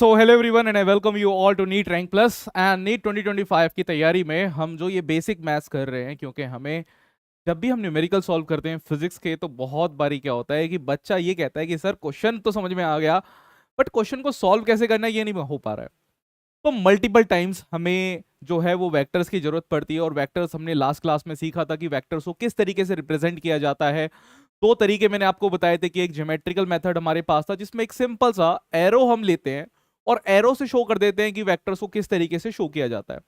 So hello everyone and I welcome you all to NEET rank plus and NEET 2025 की तैयारी में हम जो ये बेसिक मैथ्स कर रहे हैं, क्योंकि हमें जब भी हम न्यूमेरिकल सॉल्व करते हैं फिजिक्स के, तो बहुत बारी क्या होता है कि बच्चा ये कहता है कि सर क्वेश्चन तो समझ में आ गया, बट क्वेश्चन को सॉल्व कैसे करना है ये नहीं हो पा रहा है। तो मल्टीपल टाइम्स हमें जो है वो वेक्टर्स की जरूरत पड़ती है, और वेक्टर्स हमने लास्ट क्लास में सीखा था कि वेक्टर्स को किस तरीके से रिप्रेजेंट किया जाता है। दो तरीके मैंने आपको बताए थे कि एक ज्योमेट्रिकल मेथड हमारे पास था जिसमें एक सिंपल सा एरो हम लेते हैं और एरो से शो कर देते हैं कि वेक्टर्स को किस तरीके से शो किया जाता है।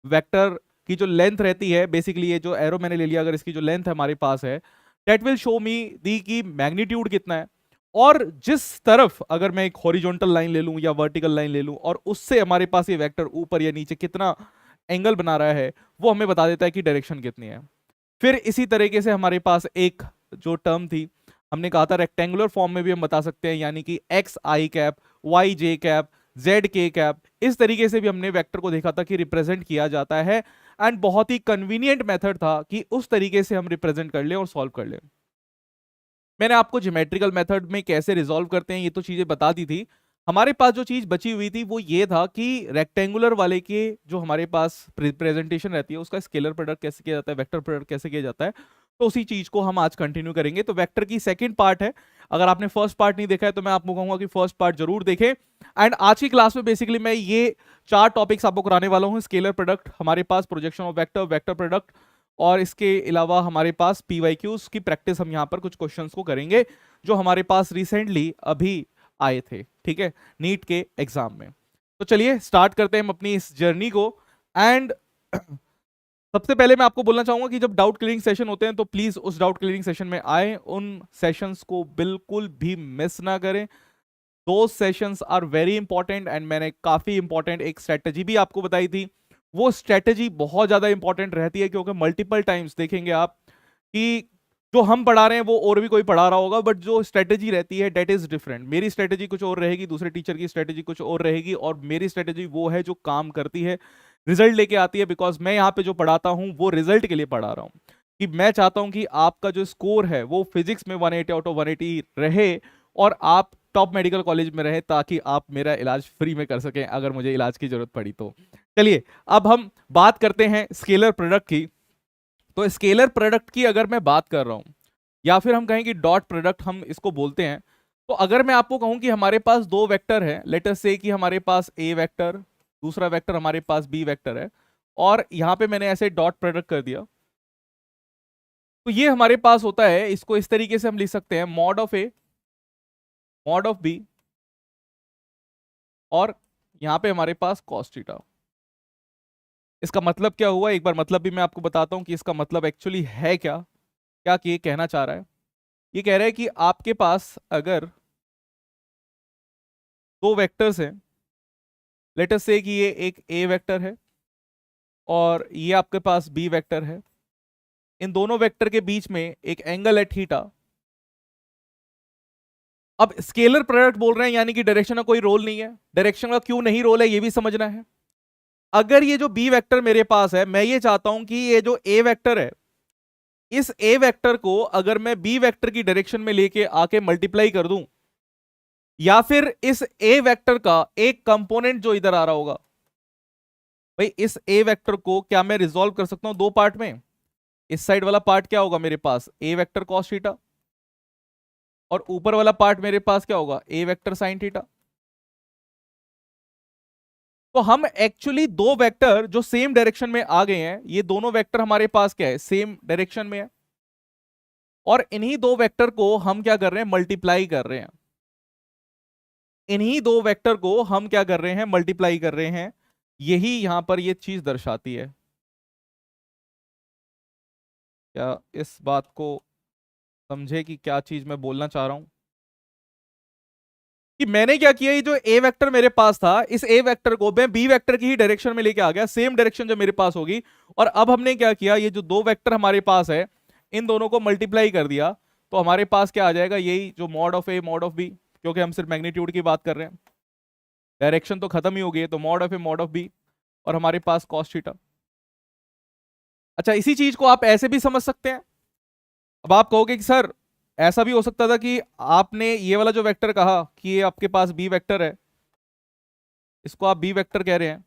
वेक्टर की जो लेंथ रहती है, बेसिकली ये जो एरो मैंने ले लिया, अगर इसकी जो लेंथ हमारे पास है, दैट विल शो मी दी की मैग्नीट्यूड कितना है। और जिस तरफ अगर मैं एक हॉरिजॉन्टल लाइन ले लूं या वर्टिकल लाइन ले लूं और उससे हमारे पास ये वेक्टर ऊपर या नीचे कितना एंगल बना रहा है, वो हमें बता देता है कि डायरेक्शन कितनी है। फिर इसी तरीके से हमारे पास एक जो टर्म थी, हमने कहा था रेक्टेंगुलर फॉर्म में भी हम बता सकते हैं, यानी कि एक्स आई कैप, वाई जे कैप, जेड के कैप, इस तरीके से भी हमने वेक्टर को देखा था कि रिप्रेजेंट किया जाता है। एंड बहुत ही कन्वीनियंट मेथड था कि उस तरीके से हम रिप्रेजेंट कर ले और सॉल्व कर ले। मैंने आपको ज्योमेट्रिकल मेथड में कैसे रिजॉल्व करते हैं ये तो चीजें बता दी थी। हमारे पास जो चीज बची हुई थी वो ये था कि रेक्टेंगुलर वाले के जो हमारे पास प्रेजेंटेशन रहती है उसका स्केलर प्रोडक्ट कैसे किया जाता है, वेक्टर प्रोडक्ट कैसे किया जाता है। तो उसी चीज को हम आज कंटिन्यू करेंगे। तो वेक्टर की सेकंड पार्ट है, अगर आपने फर्स्ट पार्ट नहीं देखा है तो मैं आपको कहूंगा कि फर्स्ट पार्ट जरूर देखें। एंड आज की क्लास में बेसिकली मैं ये चार टॉपिक्स आपको कराने वाला हूँ। स्केलर प्रोडक्ट, हमारे पास projection of vector, vector product, और इसके अलावा हमारे पास पीवाईक्यूज की प्रैक्टिस हम यहाँ पर कुछ क्वेश्चंस को करेंगे जो हमारे पास रिसेंटली अभी आए थे, ठीक है, नीट के एग्जाम में। तो चलिए स्टार्ट करते हैं हम अपनी इस जर्नी को। एंड सबसे पहले मैं आपको बोलना चाहूंगा कि जब डाउट क्लियरिंग सेशन होते हैं तो प्लीज उस डाउट क्लियरिंग सेशन में आए, उन सेशंस को बिल्कुल भी मिस ना करें। दो sessions are very important and मैंने काफी इंपॉर्टेंट एक स्ट्रेटेजी भी आपको बताई थी। वो स्ट्रेटेजी बहुत ज्यादा इंपॉर्टेंट रहती है क्योंकि मल्टीपल टाइम्स देखेंगे आप कि जो हम पढ़ा रहे हैं वो और भी कोई पढ़ा रहा होगा, बट जो स्ट्रेटेजी रहती है डेट इज डिफरेंट। मेरी स्ट्रेटेजी कुछ और रहेगी, दूसरे टीचर की स्ट्रेटेजी कुछ और रहेगी, और मेरी स्ट्रेटेजी वो है जो काम करती है, रिजल्ट लेके आती है। बिकॉज मैं यहाँ पे जो पढ़ाता हूँ वो रिजल्ट के लिए पढ़ा रहा हूँ, कि मैं चाहता हूँ कि आपका जो स्कोर है वो फिजिक्स में 180 आउट ऑफ 180 रहे और आप टॉप मेडिकल कॉलेज में रहे, ताकि आप मेरा इलाज फ्री में कर सकें अगर मुझे इलाज की जरूरत पड़ी तो। चलिए अब हम बात करते हैं स्केलर प्रोडक्ट की। तो स्केलर प्रोडक्ट की अगर मैं बात कर रहा हूं, या फिर हम कहें कि डॉट प्रोडक्ट हम इसको बोलते हैं, तो अगर मैं आपको कहूं कि हमारे पास दो वेक्टर है, लेट अस से कि हमारे पास ए वेक्टर, दूसरा वेक्टर हमारे पास बी वेक्टर है, और यहां पे मैंने ऐसे डॉट प्रोडक्ट कर दिया, तो ये हमारे पास होता है, इसको इस तरीके से हम लिख सकते हैं mod of A, mod of b, और यहां पे हमारे पास कॉस थीटा। इसका मतलब क्या हुआ, एक बार मतलब भी मैं आपको बताता हूं कि इसका मतलब एक्चुअली है क्या, क्या कि ये कहना चाह रहा है। ये कह रहा है कि आपके पास अगर दो वेक्टर्स हैं, लेट अस से कि ये एक ए वेक्टर है और ये आपके पास बी वेक्टर है, इन दोनों वेक्टर के बीच में एक एंगल है थीटा। अब स्केलर प्रोडक्ट बोल रहे हैं यानी कि डायरेक्शन का कोई रोल नहीं है। डायरेक्शन का क्यों नहीं रोल है ये भी समझना है। अगर ये जो बी वेक्टर मेरे पास है, मैं ये चाहता हूं कि ये जो ए वेक्टर है, इस ए वेक्टर को अगर मैं बी वेक्टर की डायरेक्शन में लेके आके मल्टीप्लाई कर दूं, या फिर इस ए वेक्टर का एक कंपोनेंट जो इधर आ रहा होगा, भाई इस ए वेक्टर को क्या मैं रिजॉल्व कर सकता हूं दो पार्ट में। इस साइड वाला पार्ट क्या होगा मेरे पास, ए वेक्टर कॉस थीटा, और ऊपर वाला पार्ट मेरे पास क्या होगा, ए वेक्टर साइन थीटा। तो हम एक्चुअली दो वेक्टर जो सेम डायरेक्शन में आ गए हैं, ये दोनों वेक्टर हमारे पास क्या है, सेम डायरेक्शन में है, और इन्हीं दो वेक्टर को हम क्या कर रहे हैं, मल्टीप्लाई कर रहे हैं। इन्हीं दो वेक्टर को हम क्या कर रहे हैं, मल्टीप्लाई कर रहे हैं। यही यहां पर ये चीज दर्शाती है। क्या इस बात को समझे कि क्या चीज मैं बोलना चाह रहा हूं, कि मैंने क्या किया, ये जो ए वेक्टर मेरे पास था, इस ए वेक्टर को मैं बी वेक्टर की ही डायरेक्शन में लेके आ गया, सेम डायरेक्शन जो मेरे पास होगी। और अब हमने क्या किया, ये जो दो वेक्टर हमारे पास है, इन दोनों को मल्टीप्लाई कर दिया, तो हमारे पास क्या आ जाएगा, यही जो mod of A mod of b, क्योंकि हम सिर्फ मैग्नीट्यूड की बात कर रहे हैं, डायरेक्शन तो खत्म ही हो गई, तो mod of A mod of b, और हमारे पास कॉस थीटा। अच्छा, इसी चीज को आप ऐसे भी समझ सकते हैं। अब आप कहोगे कि सर ऐसा भी हो सकता था कि आपने ये वाला जो वेक्टर कहा कि ये आपके पास बी वेक्टर है, इसको आप बी वेक्टर कह रहे हैं।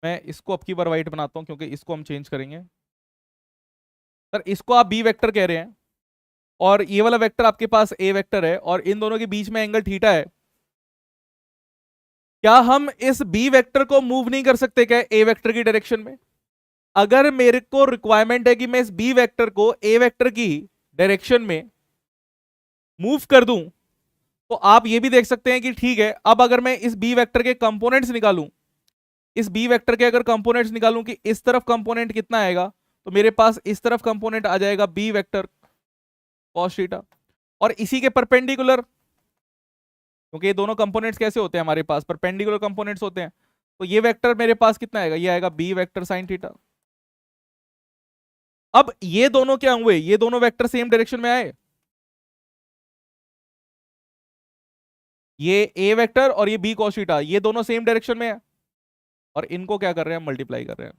मैं इसको अब की बार वाइट बनाता हूं क्योंकि इसको हम चेंज करेंगे। सर इसको आप बी वेक्टर कह रहे हैं और ये वाला वेक्टर आपके पास ए वेक्टर है और इन दोनों के बीच में एंगल थीटा है। क्या हम इस बी वेक्टर को मूव नहीं कर सकते क्या ए वेक्टर की डायरेक्शन में? अगर मेरे को रिक्वायरमेंट है कि मैं इस बी वेक्टर को ए वेक्टर की डायरेक्शन में मूव कर दूं, तो आप ये भी देख सकते हैं कि ठीक है, अब अगर मैं इस बी वेक्टर के कंपोनेंट्स निकालूं, इस बी वेक्टर के अगर कंपोनेंट्स निकालूं कि इस तरफ कंपोनेंट कितना आएगा, तो मेरे पास इस तरफ कंपोनेंट आ जाएगा बी वेक्टर कॉस थीटा, और इसी के परपेंडिकुलर, क्योंकि ये दोनों कंपोनेंट्स कैसे होते हैं हमारे पास, परपेंडिकुलर कंपोनेंट्स होते हैं, तो ये वेक्टर मेरे पास कितना आएगा, ये आएगा बी वेक्टर साइन थीटा। अब ये दोनों क्या हुए, ये दोनों वेक्टर सेम डायरेक्शन में आए, ये ए वेक्टर और ये बी कॉस थीटा, ये दोनों सेम डायरेक्शन में है, और इनको क्या कर रहे हैं, मल्टीप्लाई कर रहे हैं।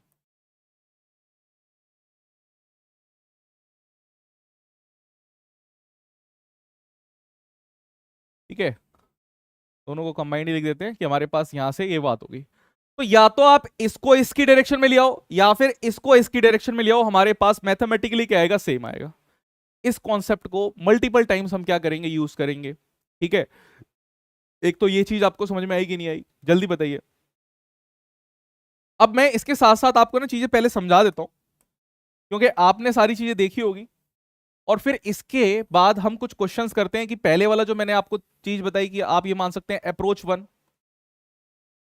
ठीक है, दोनों को कंबाइंड ही लिख देते हैं कि हमारे पास यहां से ये बात होगी। तो या तो आप इसको इसकी डायरेक्शन में ले आओ या फिर इसको इसकी डायरेक्शन में ले आओ, हमारे पास मैथमेटिकली क्या आएगा, सेम आएगा। इस कॉन्सेप्ट को मल्टीपल टाइम्स हम क्या करेंगे, यूज करेंगे। ठीक है, एक तो ये चीज आपको समझ में आई कि नहीं आई, जल्दी बताइए। अब मैं इसके साथ साथ आपको ना चीजें पहले समझा देता हूं, क्योंकि आपने सारी चीजें देखी होगी, और फिर इसके बाद हम कुछ क्वेश्चंस करते हैं कि पहले वाला जो मैंने आपको चीज बताई कि आप ये मान सकते हैं अप्रोच वन,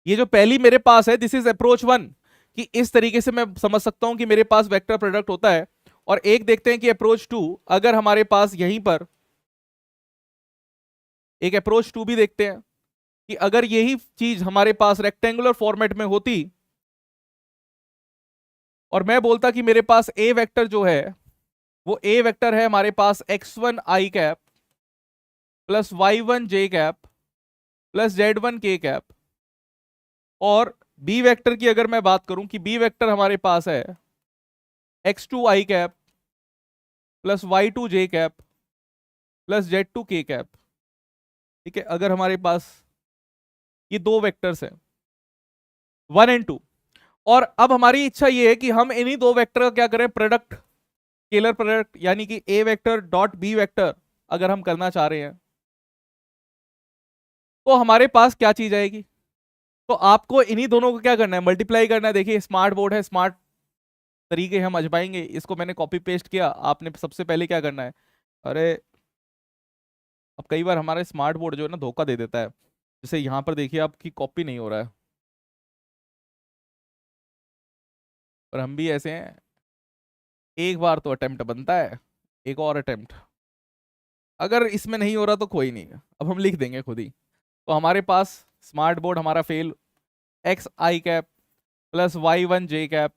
ये जो पहली मेरे पास है दिस इज अप्रोच वन, कि इस तरीके से मैं समझ सकता हूं कि मेरे पास वेक्टर प्रोडक्ट होता है। और एक देखते हैं कि अप्रोच टू, अगर हमारे पास यहीं पर एक अप्रोच टू भी देखते हैं कि अगर यही चीज हमारे पास रेक्टेंगुलर फॉर्मेट में होती और मैं बोलता कि मेरे पास ए वेक्टर जो है वो ए वेक्टर है हमारे पास x1 आई कैप प्लस y1 जे कैप प्लस z1 के कैप, और बी वेक्टर की अगर मैं बात करूं कि बी वेक्टर हमारे पास है x2 आई कैप प्लस y2 जे कैप प्लस z2 के कैप। ठीक है, अगर हमारे पास ये दो वेक्टर्स हैं 1 और 2, और अब हमारी इच्छा ये है कि हम इन्हीं दो वेक्टर का क्या करें, प्रोडक्ट, स्केलर प्रोडक्ट, यानी कि ए वेक्टर डॉट बी वेक्टर अगर हम करना चाह रहे हैं, तो हमारे पास क्या चीज आएगी, तो आपको इन्हीं दोनों को क्या करना है, मल्टीप्लाई करना है। देखिए स्मार्ट बोर्ड है, स्मार्ट तरीके हम आजमाएंगे, इसको मैंने कॉपी पेस्ट किया, आपने सबसे पहले क्या करना है, अरे अब कई बार हमारा स्मार्ट बोर्ड जो है ना धोखा दे देता है, जैसे यहाँ पर देखिए आपकी कॉपी नहीं हो रहा है, और हम भी ऐसे हैं, एक बार तो अटेम्प्ट बनता है, एक और अटेम्प्ट, अगर इसमें नहीं हो रहा तो कोई नहीं, अब हम लिख देंगे खुद ही। तो हमारे पास स्मार्ट बोर्ड हमारा फेल, एक्स आई कैप प्लस y1 जे कैप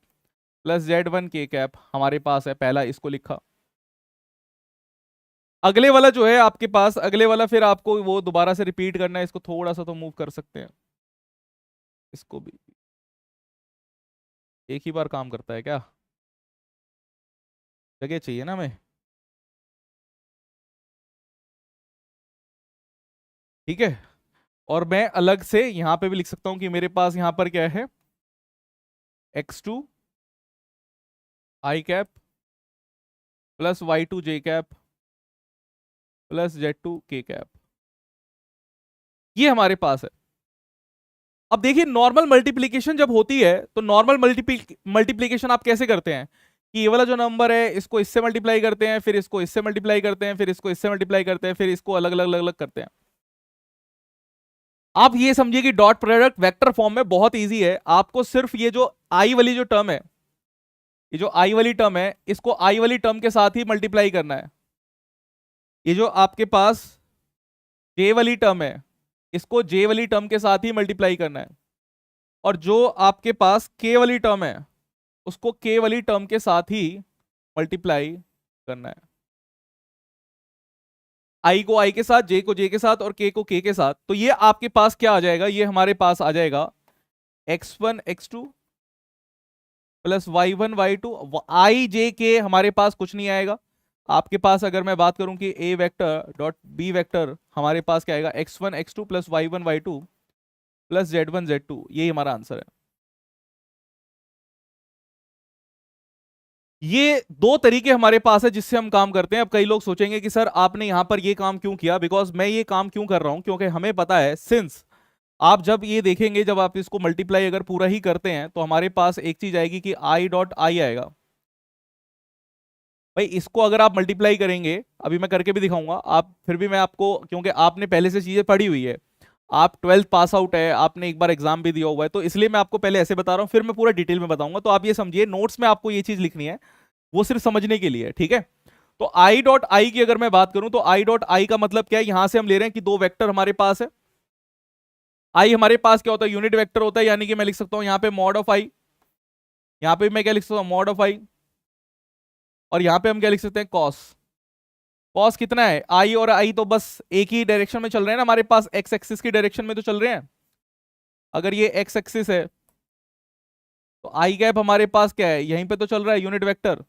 प्लस z1 के कैप हमारे पास है, पहला इसको लिखा। अगले वाला जो है आपके पास, अगले वाला फिर आपको वो दोबारा से रिपीट करना है, इसको थोड़ा सा तो मूव कर सकते हैं, इसको भी एक ही बार काम करता है क्या, जगह चाहिए ना हमें। ठीक है, और मैं अलग से यहां पे भी लिख सकता हूं कि मेरे पास यहां पर क्या है, x2 आई कैप प्लस y2 जे कैप प्लस z2 के कैप, ये हमारे पास है। अब देखिए नॉर्मल मल्टीप्लीकेशन जब होती है तो नॉर्मल मल्टीप्लीकेशन आप कैसे करते हैं कि ये वाला जो नंबर है इसको इससे मल्टीप्लाई करते हैं, फिर इसको इससे मल्टीप्लाई करते हैं, फिर इसको इससे मल्टीप्लाई करते हैं, फिर इसको अलग अलग अलग अलग करते हैं। आप ये समझिए कि डॉट प्रोडक्ट वेक्टर फॉर्म में बहुत इजी है, आपको सिर्फ ये जो आई वाली जो टर्म है, ये जो आई वाली टर्म है इसको आई वाली टर्म के साथ ही मल्टीप्लाई करना है। ये जो आपके पास जे वाली टर्म है इसको जे वाली टर्म के साथ ही मल्टीप्लाई करना है, और जो आपके पास के वाली टर्म है उसको के वाली टर्म के साथ ही मल्टीप्लाई करना है। आई को आई के साथ, जे को जे के साथ और के को के के साथ, तो ये आपके पास क्या आ जाएगा, ये हमारे पास आ जाएगा x1 x2 plus y1 y2, आई जे के हमारे पास कुछ नहीं आएगा। आपके पास अगर मैं बात करूं कि a vector dot b vector हमारे पास क्या आएगा, x1 x2 plus y1 y2 plus Z1 Z2, यही हमारा आंसर है। ये दो तरीके हमारे पास है जिससे हम काम करते हैं। अब कई लोग सोचेंगे कि सर आपने यहां पर ये काम क्यों किया, बिकॉज मैं ये काम क्यों कर रहा हूं, क्योंकि हमें पता है सिंस आप जब ये देखेंगे, जब आप इसको मल्टीप्लाई अगर पूरा ही करते हैं तो हमारे पास एक चीज आएगी कि आई डॉट आई आएगा। भाई इसको अगर आप मल्टीप्लाई करेंगे, अभी मैं करके भी दिखाऊंगा, आप फिर भी मैं आपको, क्योंकि आपने पहले से चीजें पढ़ी हुई है, आप 12th पास आउट है, आपने एक बार एग्जाम भी दिया हुआ है, तो इसलिए मैं आपको पहले ऐसे बता रहा हूँ, फिर मैं पूरा डिटेल में बताऊंगा। तो आप ये समझिए, नोट्स में आपको ये चीज लिखनी है, वो सिर्फ समझने के लिए, ठीक है। तो आई डॉट आई की अगर मैं बात करूं तो आई डॉट आई का मतलब क्या है, यहां से हम ले रहे हैं कि दो वेक्टर हमारे पास है। आई हमारे पास क्या होता है, यूनिट वेक्टर होता है, यानी कि मैं लिख सकता हूं यहां पे मॉड ऑफ आई, यहां पे मैं क्या लिख सकता हूं, मॉड ऑफ आई, और यहां पे हम क्या लिख सकते हैं, कॉस। कॉस कितना है, आई और आई तो बस एक ही डायरेक्शन में चल रहे हैं ना हमारे पास, एक्स एक्सिस की डायरेक्शन में तो चल रहे हैं। अगर ये एक्स एक्सिस है तो आई कैप हमारे पास क्या है, यहीं पे तो चल रहा है यूनिट वेक्टर।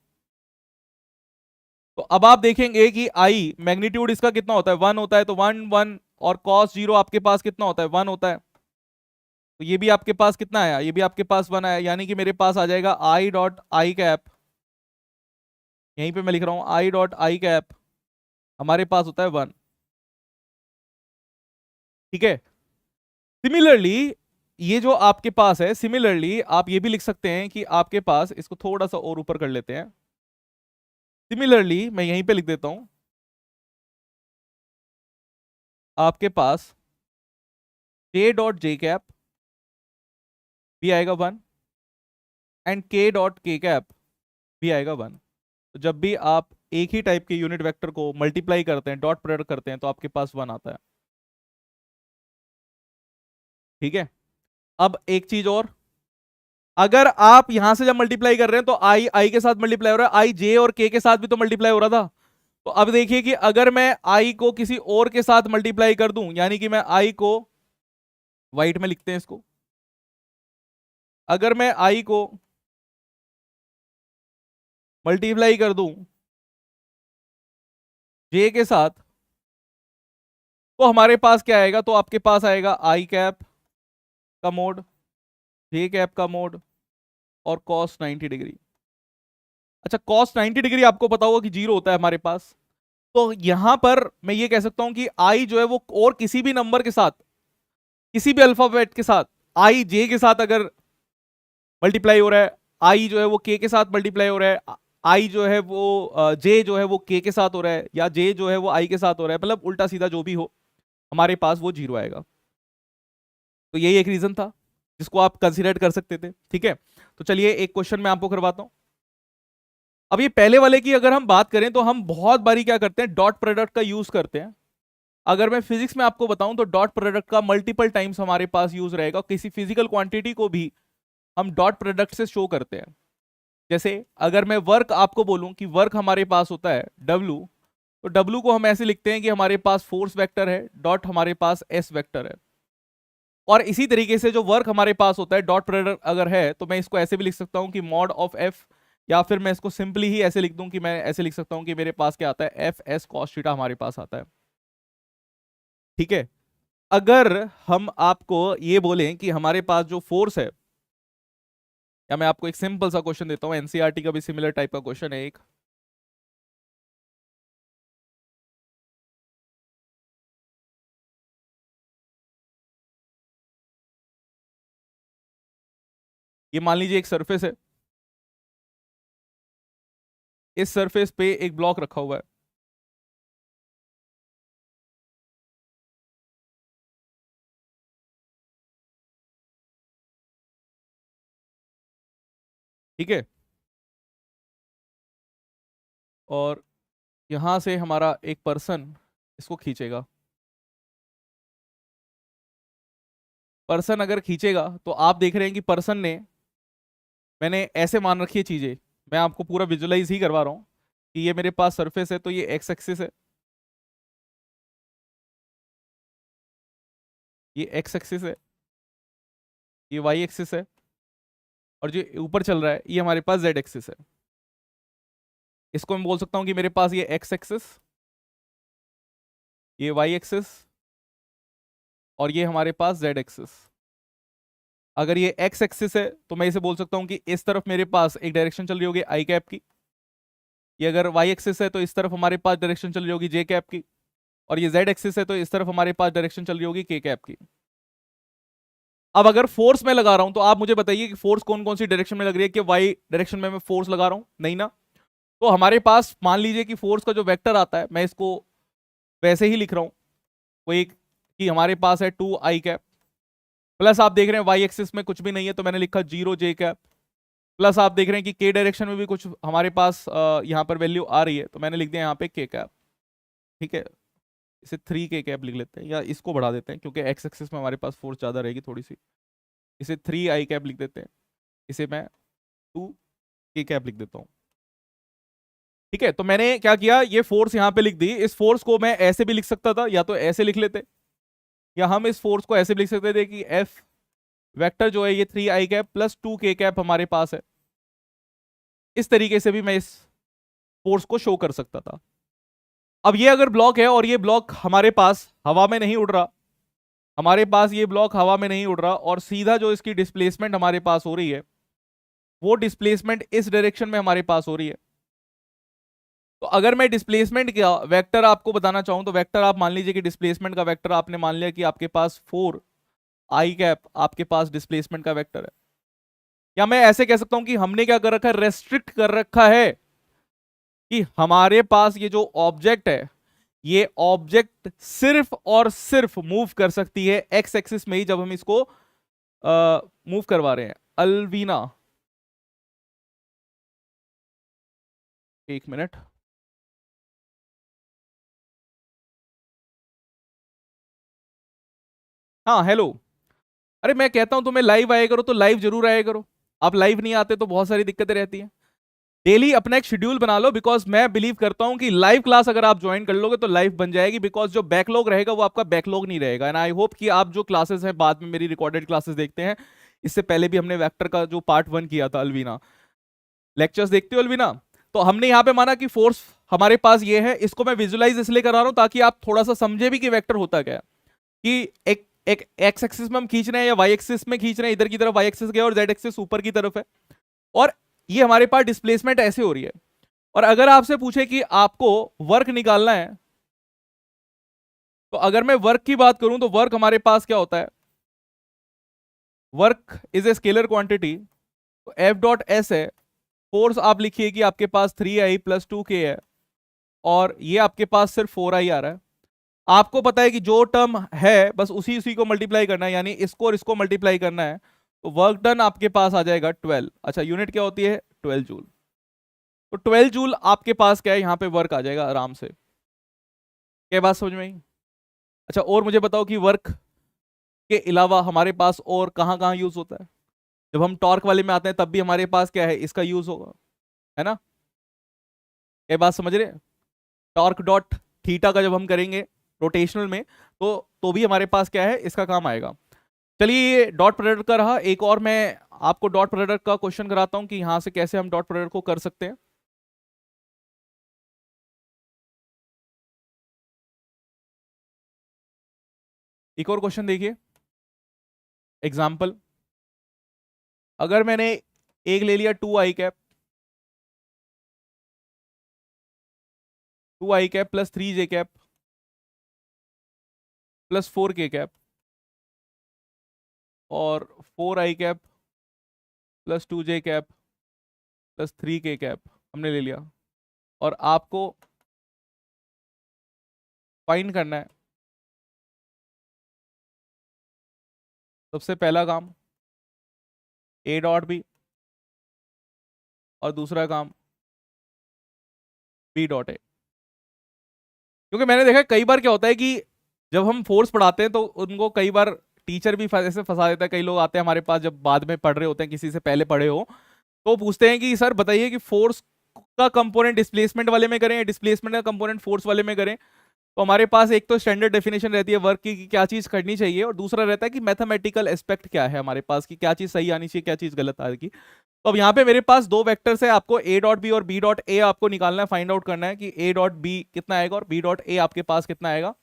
तो अब आप देखेंगे कि आई मैग्नीट्यूड इसका कितना होता है, 1 होता है, तो 1 1, और कॉस 0 आपके पास कितना होता है, 1 होता है। तो ये भी आपके पास कितना आया, ये भी आपके पास 1 आया, यानी कि मेरे पास आ जाएगा आई डॉट आई कैप, यहीं पे मैं लिख रहा हूं आई डॉट आई कैप हमारे पास होता है 1। ठीक है। सिमिलरली ये जो आपके पास है, सिमिलरली आप ये भी लिख सकते हैं कि आपके पास, इसको थोड़ा सा और ऊपर कर लेते हैं, सिमिलरली मैं यहीं पे लिख देता हूं, आपके पास जे डॉट जे कैप भी आएगा 1, एंड के डॉट के कैप भी आएगा 1। तो जब भी आप एक ही टाइप के यूनिट वेक्टर को मल्टीप्लाई करते हैं, डॉट प्रोडक्ट करते हैं, तो आपके पास 1 आता है। ठीक है। अब एक चीज और, अगर आप यहां से जब मल्टीप्लाई कर रहे हैं तो आई आई के साथ मल्टीप्लाई हो रहा है, आई जे और के साथ भी तो मल्टीप्लाई हो रहा था। तो अब देखिए कि अगर मैं आई को किसी और के साथ मल्टीप्लाई कर दूं, यानी कि मैं आई को, वाइट में लिखते हैं इसको, अगर मैं आई को मल्टीप्लाई कर दूं जे के साथ, तो हमारे पास क्या आएगा, तो आपके पास आएगा आई कैप का मोड, जे कैप का मोड, और कॉस 90 डिग्री। अच्छा, कॉस 90 डिग्री आपको पता होगा कि 0 होता है हमारे पास। तो यहां पर मैं ये कह सकता हूं कि आई जो है वो और किसी भी नंबर के साथ, किसी भी अल्फाबेट के साथ, आई जे के साथ अगर मल्टीप्लाई हो रहा है, आई जो है वो के साथ मल्टीप्लाई हो रहा है, आई जो है वो जे जो है वो के साथ हो रहा है, या जे जो है वो आई के साथ हो रहा है, मतलब उल्टा सीधा जो भी हो, हमारे पास वो 0 आएगा। तो यही एक रीजन था जिसको आप कंसिडर कर सकते थे। ठीक है। तो चलिए एक क्वेश्चन मैं आपको करवाता हूं। अब ये पहले वाले की अगर हम बात करें तो हम बहुत बारी क्या करते हैं, डॉट प्रोडक्ट का यूज करते हैं। अगर मैं फिजिक्स में आपको बताऊं तो डॉट प्रोडक्ट का मल्टीपल टाइम्स हमारे पास यूज रहेगा, किसी फिजिकल क्वांटिटी को भी हम डॉट प्रोडक्ट से शो करते हैं। जैसे अगर मैं वर्क आपको बोलूं कि वर्क हमारे पास होता है W, तो W को हम ऐसे लिखते हैं कि हमारे पास फोर्स वेक्टर है, डॉट हमारे पास S वेक्टर है। और इसी तरीके से जो वर्क हमारे पास होता है, डॉट प्रोडक्ट अगर है, तो मैं इसको ऐसे भी लिख सकता हूं कि मॉड ऑफ F, या फिर मैं इसको सिंपली ही ऐसे लिख दूं कि मैं ऐसे लिख सकता हूं कि मेरे पास क्या आता है, एफ एस कॉस थीटा हमारे पास आता है। ठीक है। अगर हम आपको ये बोलें कि हमारे पास जो फोर्स है, या मैं आपको एक सिंपल सा क्वेश्चन देता हूं, एनसीईआरटी का भी सिमिलर टाइप का क्वेश्चन है एक, ये मान लीजिए एक सरफेस है, इस सरफेस पे एक ब्लॉक रखा हुआ है। ठीक है। और यहां से हमारा एक पर्सन इसको खींचेगा, पर्सन अगर खींचेगा तो आप देख रहे हैं कि पर्सन ने, मैंने ऐसे मान रखी है चीजें, मैं आपको पूरा विजुलाइज ही करवा रहा हूं कि ये मेरे पास सरफेस है, तो ये एक्स एक्सिस है, ये एक्स एक्सिस है, ये वाई एक्सिस है, और जो ऊपर चल रहा है ये हमारे पास जेड एक्सिस है। इसको मैं बोल सकता हूं कि मेरे पास ये एक्स एक्सिस, ये वाई एक्सिस, और ये हमारे पास जेड एक्सिस। अगर ये एक्स एक्सिस है तो मैं इसे बोल सकता हूं कि इस तरफ मेरे पास एक डायरेक्शन चल रही होगी आई कैप की। ये अगर वाई एक्सिस है तो इस तरफ हमारे पास डायरेक्शन चल रही होगी जे कैप की। और ये जेड एक्सिस है तो इस तरफ हमारे पास डायरेक्शन चल रही होगी के कैप की। अब अगर फोर्स में लगा रहा हूं तो आप मुझे बताइए कि फोर्स कौन कौन सी डायरेक्शन में लग रही है, कि वाई डायरेक्शन में मैं फोर्स लगा रहा हूं, नहीं ना। तो हमारे पास मान लीजिए कि फोर्स का जो वेक्टर आता है मैं इसको वैसे ही लिख रहा हूं, कोई कि हमारे पास है 2i कैप प्लस आप देख रहे हैं वाई एक्सिस में कुछ भी नहीं है तो मैंने लिखा 0j कैप प्लस आप देख रहे हैं कि के डायरेक्शन में भी कुछ हमारे पास यहाँ पर वैल्यू आ रही है तो मैंने लिख दिया यहाँ पे के कैप। ठीक है, इसे 3k कैप लिख लेते हैं या इसको बढ़ा देते हैं क्योंकि एक्स एक्सिस में हमारे पास फोर्स ज्यादा रहेगी थोड़ी सी। इसे 3i कैप लिख देते हैं, इसे मैं 2k कैप लिख देता हूँ। ठीक है, तो मैंने क्या किया, ये फोर्स यहाँ पे लिख दी। इस फोर्स को मैं ऐसे भी लिख सकता था, या तो ऐसे लिख लेते, या हम इस फोर्स को ऐसे भी लिख सकते थे कि एफ वेक्टर जो है ये 3i cap plus 2k cap हमारे पास है। इस तरीके से भी मैं इस फोर्स को शो कर सकता था। अब ये अगर ब्लॉक है और ये ब्लॉक हमारे पास हवा में नहीं उड़ रहा, हमारे पास ये ब्लॉक हवा में नहीं उड़ रहा और सीधा जो इसकी डिस्प्लेसमेंट हमारे पास हो रही है वो डिस्प्लेसमेंट इस डायरेक्शन में हमारे पास हो रही है। तो अगर मैं डिस्प्लेसमेंट का वेक्टर आपको बताना चाहूं तो वेक्टर आप मान लीजिए कि डिस्प्लेसमेंट का वेक्टर आपने मान लिया कि आपके पास 4i कैप आपके पास डिस्प्लेसमेंट का वेक्टर है। या मैं ऐसे कह सकता हूं कि हमने क्या कर रखा है, रेस्ट्रिक्ट कर रखा है कि हमारे पास ये जो ऑब्जेक्ट है ये ऑब्जेक्ट सिर्फ और सिर्फ मूव कर सकती है एक्स एक्सिस में ही जब हम इसको मूव करवा रहे हैं। अल्वीना, एक मिनट। हाँ हेलो। अरे मैं कहता हूं तुम्हें लाइव आया करो तो लाइव जरूर आया करो, आप लाइव नहीं आते तो बहुत सारी दिक्कतें रहती हैं। डेली अपना एक शेड्यूल बना लो, बिकॉज मैं बिलीव करता हूं कि लाइव क्लास अगर आप ज्वाइन कर लोगे तो लाइव बन जाएगी, बिकॉज जो बैकलॉग रहेगा वो आपका बैकलॉग नहीं रहेगा। एंड आई होप कि आप जो क्लासेस हैं बाद में मेरी रिकॉर्डेड क्लासेस देखते हैं। इससे पहले भी हमने वेक्टर का जो पार्ट 1 किया था, अलवीना लेक्चर्स देखते हो अलवीना। तो हमने यहाँ पे माना कि फोर्स हमारे पास ये है, इसको मैं विजुलाइज इसलिए करा रहा हूं ताकि आप थोड़ा सा समझे भी कि वेक्टर होता क्या है। कि एक एक एक्स एक्सिस में हम खींच रहे हैं या वाई एक्सिस में खींच रहे हैं, इधर की तरफ वाई एक्सिस गया और जेड एक्सिस ऊपर की तरफ है, और ये हमारे पास डिस्प्लेसमेंट ऐसे हो रही है। और अगर आपसे पूछे कि आपको वर्क निकालना है, तो अगर मैं वर्क की बात करूं तो वर्क हमारे पास क्या होता है, work is a scalar quantity. तो एफ डॉट एस है, फोर्स आप लिखिए कि आपके पास 3i+2k है और ये आपके पास सिर्फ 4i आ रहा है। आपको पता है कि जो टर्म है बस उसी उसी को मल्टीप्लाई करना है, यानी इसको और इसको मल्टीप्लाई करना है, तो वर्क डन आपके पास आ जाएगा 12। अच्छा, यूनिट क्या होती है, 12 जूल। तो 12 जूल आपके पास क्या है, यहाँ पे वर्क आ जाएगा आराम से। क्या बात समझ में आई? अच्छा, और मुझे बताओ कि वर्क के अलावा हमारे पास और कहाँ कहाँ यूज होता है। जब हम टॉर्क वाले में आते हैं तब भी हमारे पास क्या है, इसका यूज होगा, है ना। ये बात समझ रहे हैं? टॉर्क डॉट थीटा का जब हम करेंगे रोटेशनल में तो भी हमारे पास क्या है, इसका काम आएगा। चलिए, ये डॉट प्रोडक्ट का रहा। एक और मैं आपको डॉट प्रोडक्ट का क्वेश्चन कराता हूं कि यहां से कैसे हम डॉट प्रोडक्ट को कर सकते हैं। एक और क्वेश्चन देखिए, एग्जाम्पल। अगर मैंने एक ले लिया 2i cap, 2i cap plus 3j cap plus 4k cap और 4i cap plus 2j cap plus 3k cap हमने ले लिया, और आपको फाइंड करना है सबसे पहला काम ए डॉट बी और दूसरा काम बी डॉट ए। क्योंकि मैंने देखा है कई बार क्या होता है कि जब हम फोर्स पढ़ाते हैं तो उनको कई बार टीचर भी ऐसे फंसा देता है। कई लोग आते हैं हमारे पास जब बाद में पढ़ रहे होते हैं, किसी से पहले पढ़े हो, तो पूछते हैं कि सर बताइए कि फोर्स का कंपोनेंट डिस्प्लेसमेंट वाले में करें या डिस्प्लेसमेंट का कंपोनेंट फोर्स वाले में करें। तो हमारे पास एक तो स्टैंडर्ड डेफिनेशन रहती है वर्क की कि क्या चीज करनी चाहिए, और दूसरा रहता है कि मैथमेटिकल एस्पेक्ट क्या है हमारे पास, कि क्या चीज सही आनी चाहिए, क्या चीज गलत आएगी। तो अब यहाँ पे मेरे पास दो वेक्टर्स है, आपको ए डॉट बी और बी डॉट ए आपको निकालना है, फाइंड आउट करना है कि ए डॉट बी कितना आएगा और बी डॉट ए आपके पास कितना आएगा।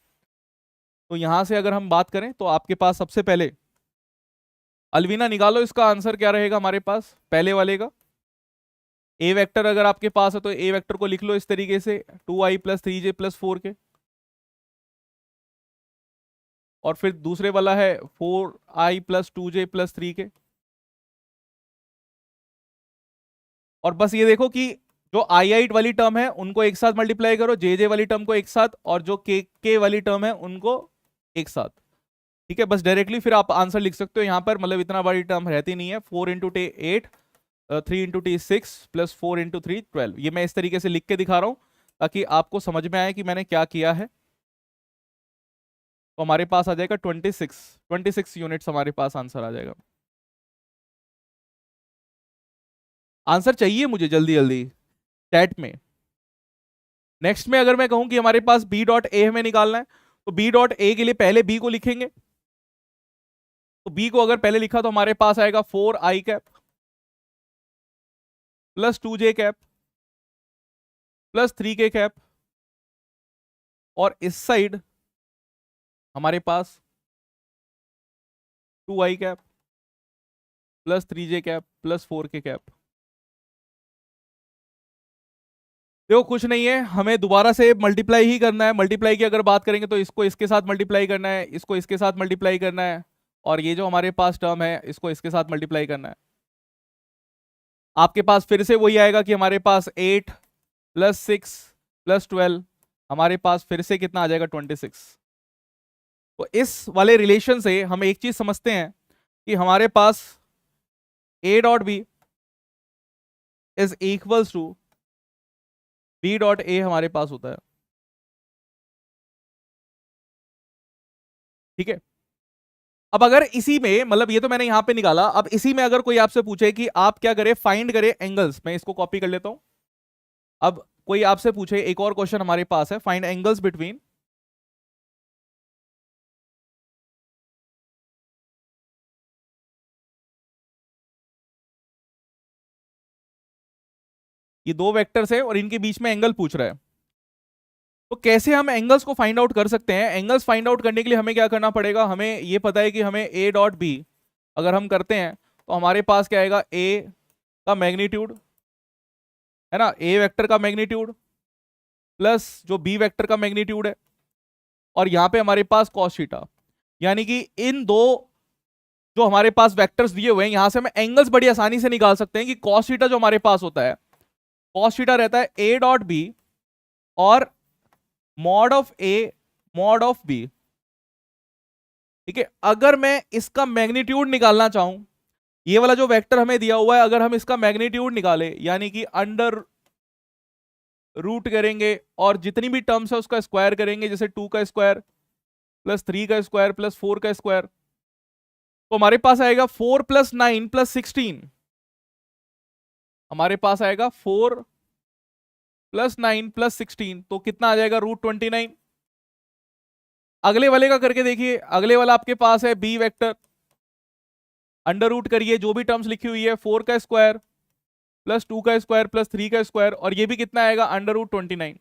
तो यहां से अगर हम बात करें तो आपके पास सबसे पहले अलवीना निकालो, इसका आंसर क्या रहेगा हमारे पास पहले वाले का। ए वेक्टर अगर आपके पास है तो ए वेक्टर को लिख लो इस तरीके से 2i प्लस 3j प्लस 4 के, और फिर दूसरे वाला है 4i प्लस 2j प्लस 3 के। और बस ये देखो कि जो आई वाली टर्म है उनको एक साथ मल्टीप्लाई करो, जे वाली टर्म को एक साथ, और जो के वाली टर्म है उनको एक साथ। ठीक है, बस डायरेक्टली फिर आप आंसर लिख सकते हो यहाँ पर, मतलब इतना बड़ी टर्म रहती नहीं है। 4 × 8 3 × T 6 प्लस 4 × 3 12। ये मैं इस तरीके से लिख के दिखा रहा हूं ताकि आपको समझ में आए कि मैंने क्या किया है। तो हमारे पास आ जाएगा 26 यूनिट्स हमारे पास आंसर आ जाएगा। आंसर चाहिए मुझे जल्दी जल्दी चैट में। नेक्स्ट में अगर मैं कहूं कि हमारे पास बी डॉट ए हमें निकालना है, तो बी डॉट ए के लिए पहले बी को लिखेंगे। तो बी को अगर पहले लिखा तो हमारे पास आएगा 4i cap plus 2j cap plus 3k cap, और इस साइड हमारे पास 2i cap plus 3j cap plus 4k cap. देखो कुछ नहीं है, हमें दोबारा से मल्टीप्लाई ही करना है। मल्टीप्लाई की अगर बात करेंगे तो इसको इसके साथ मल्टीप्लाई करना है, इसको इसके साथ मल्टीप्लाई करना है, और ये जो हमारे पास टर्म है इसको इसके साथ मल्टीप्लाई करना है। आपके पास फिर से वही आएगा कि हमारे पास 8 प्लस 6 प्लस 12, हमारे पास फिर से कितना आ जाएगा 26। तो इस वाले रिलेशन से हम एक चीज समझते हैं कि हमारे पास a dot b is equals to b dot a हमारे पास होता है। ठीक है, अब अगर इसी में, मतलब ये तो मैंने यहां पे निकाला, अब इसी में अगर कोई आपसे पूछे कि आप क्या करें, फाइंड करें एंगल्स, मैं इसको कॉपी कर लेता हूं। अब कोई आपसे पूछे, एक और क्वेश्चन हमारे पास है, फाइंड एंगल्स बिटवीन ये दो वेक्टर्स है और इनके बीच में एंगल पूछ रहा है। तो कैसे हम एंगल्स को फाइंड आउट कर सकते हैं? एंगल्स फाइंड आउट करने के लिए हमें क्या करना पड़ेगा, हमें ये पता है कि हमें ए डॉट बी अगर हम करते हैं तो हमारे पास क्या आएगा, ए का मैग्नीट्यूड है ना, ए वेक्टर का मैग्नीट्यूड प्लस जो बी वेक्टर का मैग्नीट्यूड है, और यहां पे हमारे पास कॉस थीटा। यानी कि इन दो जो हमारे पास वेक्टर्स दिए हुए हैं, यहां से हम एंगल्स बड़ी आसानी से निकाल सकते हैं कि कॉस थीटा जो हमारे पास होता है, कॉस थीटा रहता है ए डॉट बी और mod of A mod of b. ठीक है, अगर मैं इसका मैग्नीट्यूड निकालना चाहूं, ये वाला जो वेक्टर हमें दिया हुआ है, अगर हम इसका मैग्नीट्यूड निकाले यानी कि अंडर रूट करेंगे और जितनी भी टर्म्स है उसका स्क्वायर करेंगे, जैसे 2 का स्क्वायर प्लस 3 का स्क्वायर प्लस 4 का स्क्वायर, तो हमारे पास आएगा 4 प्लस 9 प्लस 16। हमारे पास आएगा 4 प्लस 9 प्लस 16, तो कितना आ जाएगा, √29। अगले वाले का करके देखिए, अगले वाला आपके पास है बी वेक्टर, अंडर रूट करिए जो भी टर्म्स लिखी हुई है, 4 का स्क्वायर प्लस 2 का स्क्वायर प्लस 3 का स्क्वायर, और ये भी कितना आएगा, √29।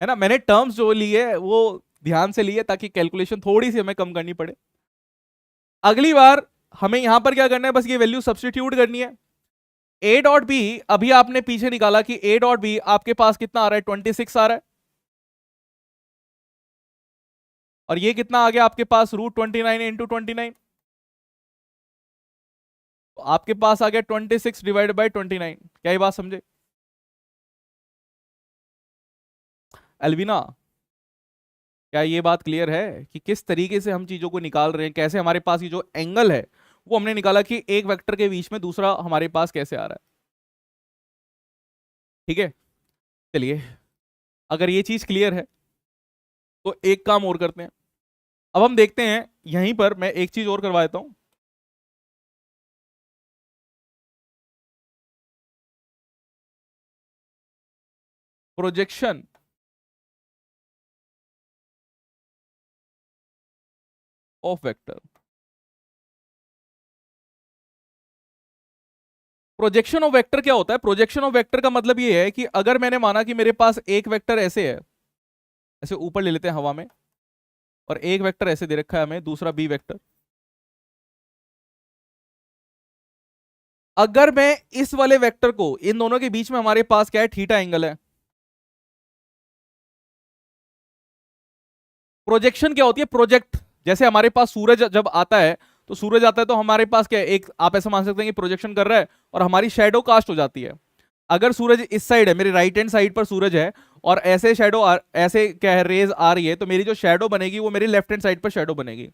है ना, मैंने टर्म्स जो ली है वो ध्यान से ली है ताकि कैलकुलेशन थोड़ी सी हमें कम करनी पड़े। अगली बार हमें यहां पर क्या करना है, बस ये वैल्यू सब्स्टिट्यूट करनी है। ए डॉट बी अभी आपने पीछे निकाला कि ए डॉट बी आपके पास कितना आ रहा है, 26 आ रहा है, और ये कितना आ गया आपके पास, √29 इंटू 29, तो आपके पास आ गया 26 डिवाइड बाई 29। क्या ये बात समझे एल्विना? क्या ये बात क्लियर है कि किस तरीके से हम चीजों को निकाल रहे हैं, कैसे हमारे पास ये जो एंगल है वो हमने निकाला कि एक वेक्टर के बीच में दूसरा हमारे पास कैसे आ रहा है। ठीक है, चलिए अगर ये चीज क्लियर है तो एक काम और करते हैं। अब हम देखते हैं, यहीं पर मैं एक चीज और करवा देता हूं। Projection of vector. Projection of vector क्या होता है? प्रोजेक्शन ऑफ वेक्टर का मतलब ये है कि अगर मैंने माना कि मेरे पास एक वेक्टर ऐसे है, ऐसे ऊपर ले लेते हैं हवा में, और एक वेक्टर ऐसे दे रखा है हमें, दूसरा बी वेक्टर। अगर मैं इस वाले वेक्टर को, इन दोनों के बीच में हमारे पास क्या है, थीटा एंगल है। प्रोजेक्शन क्या होती है, प्रोजेक्ट। जैसे हमारे पास सूरज जब आता है, तो सूरज आता है तो हमारे पास क्या है, एक आप ऐसा मान सकते हैं कि प्रोजेक्शन कर रहा है और हमारी शेडो कास्ट हो जाती है। अगर सूरज इस साइड है, मेरी राइट हैंड साइड पर सूरज है, और ऐसे ऐसे क्या है, रेज आ रही है, तो मेरी जो शेडो बनेगी वो मेरी लेफ्ट हैंड साइड पर शेडो बनेगी।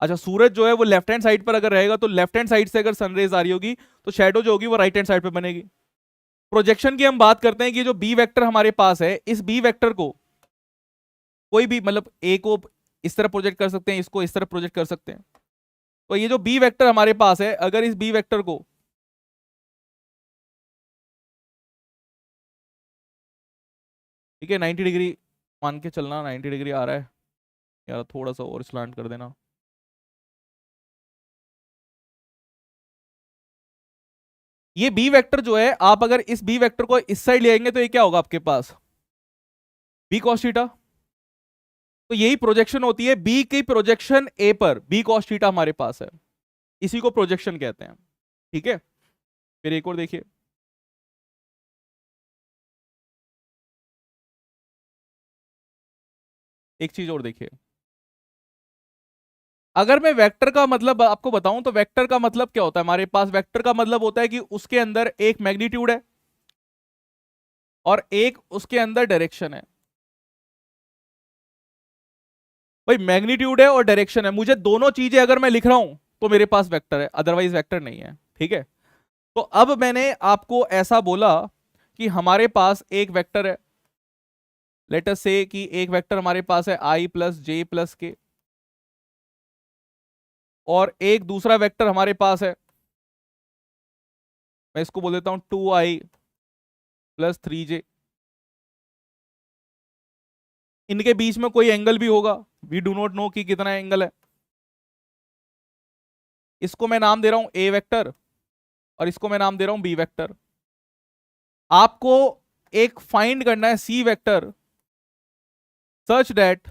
अच्छा, सूरज जो है वो लेफ्ट हैंड साइड पर अगर रहेगा, तो लेफ्ट हैंड साइड से अगर सनरेज आ रही होगी, तो शेडो जो होगी वो राइट हैंड साइड पर बनेगी। प्रोजेक्शन की हम बात करते हैं कि जो बी वेक्टर हमारे पास है, इस बी वेक्टर को कोई भी, मतलब ए को इस तरह प्रोजेक्ट कर सकते हैं, इसको इस तरह प्रोजेक्ट कर सकते हैं। तो ये जो बी वेक्टर हमारे पास है, अगर इस बी वेक्टर को, ठीक है, 90 डिग्री मान के चलना, 90 डिग्री आ रहा है यार, थोड़ा सा और स्लांट कर देना। ये बी वेक्टर जो है, आप अगर इस बी वेक्टर को इस साइड ले आएंगे तो ये क्या होगा आपके पास, बी कॉस थीटा। तो यही प्रोजेक्शन होती है, बी की प्रोजेक्शन ए पर, बी कॉस थीटा हमारे पास है, इसी को प्रोजेक्शन कहते हैं। ठीक है, फिर एक और देखिए। एक चीज और देखिए, अगर मैं वेक्टर का मतलब आपको बताऊं, तो वेक्टर का मतलब क्या होता है हमारे पास, वेक्टर का मतलब होता है कि उसके अंदर एक मैग्नीट्यूड है और एक उसके अंदर डायरेक्शन है। भाई मैग्नीट्यूड है और डायरेक्शन है, मुझे दोनों चीजें अगर मैं लिख रहा हूं तो मेरे पास वेक्टर है, अदरवाइज वेक्टर नहीं है। ठीक है, तो अब मैंने आपको ऐसा बोला कि हमारे पास एक वेक्टर है, लेट अस से कि एक वेक्टर हमारे पास है आई प्लस जे प्लस के, और एक दूसरा वेक्टर हमारे पास है, मैं इसको बोल देता हूं 2i प्लस 3j। इनके बीच में कोई एंगल भी होगा, वी डू नॉट नो कि कितना एंगल है। इसको मैं नाम दे रहा हूं ए वेक्टर और इसको मैं नाम दे रहा हूं बी वेक्टर। आपको एक फाइंड करना है सी वेक्टर सच दैट,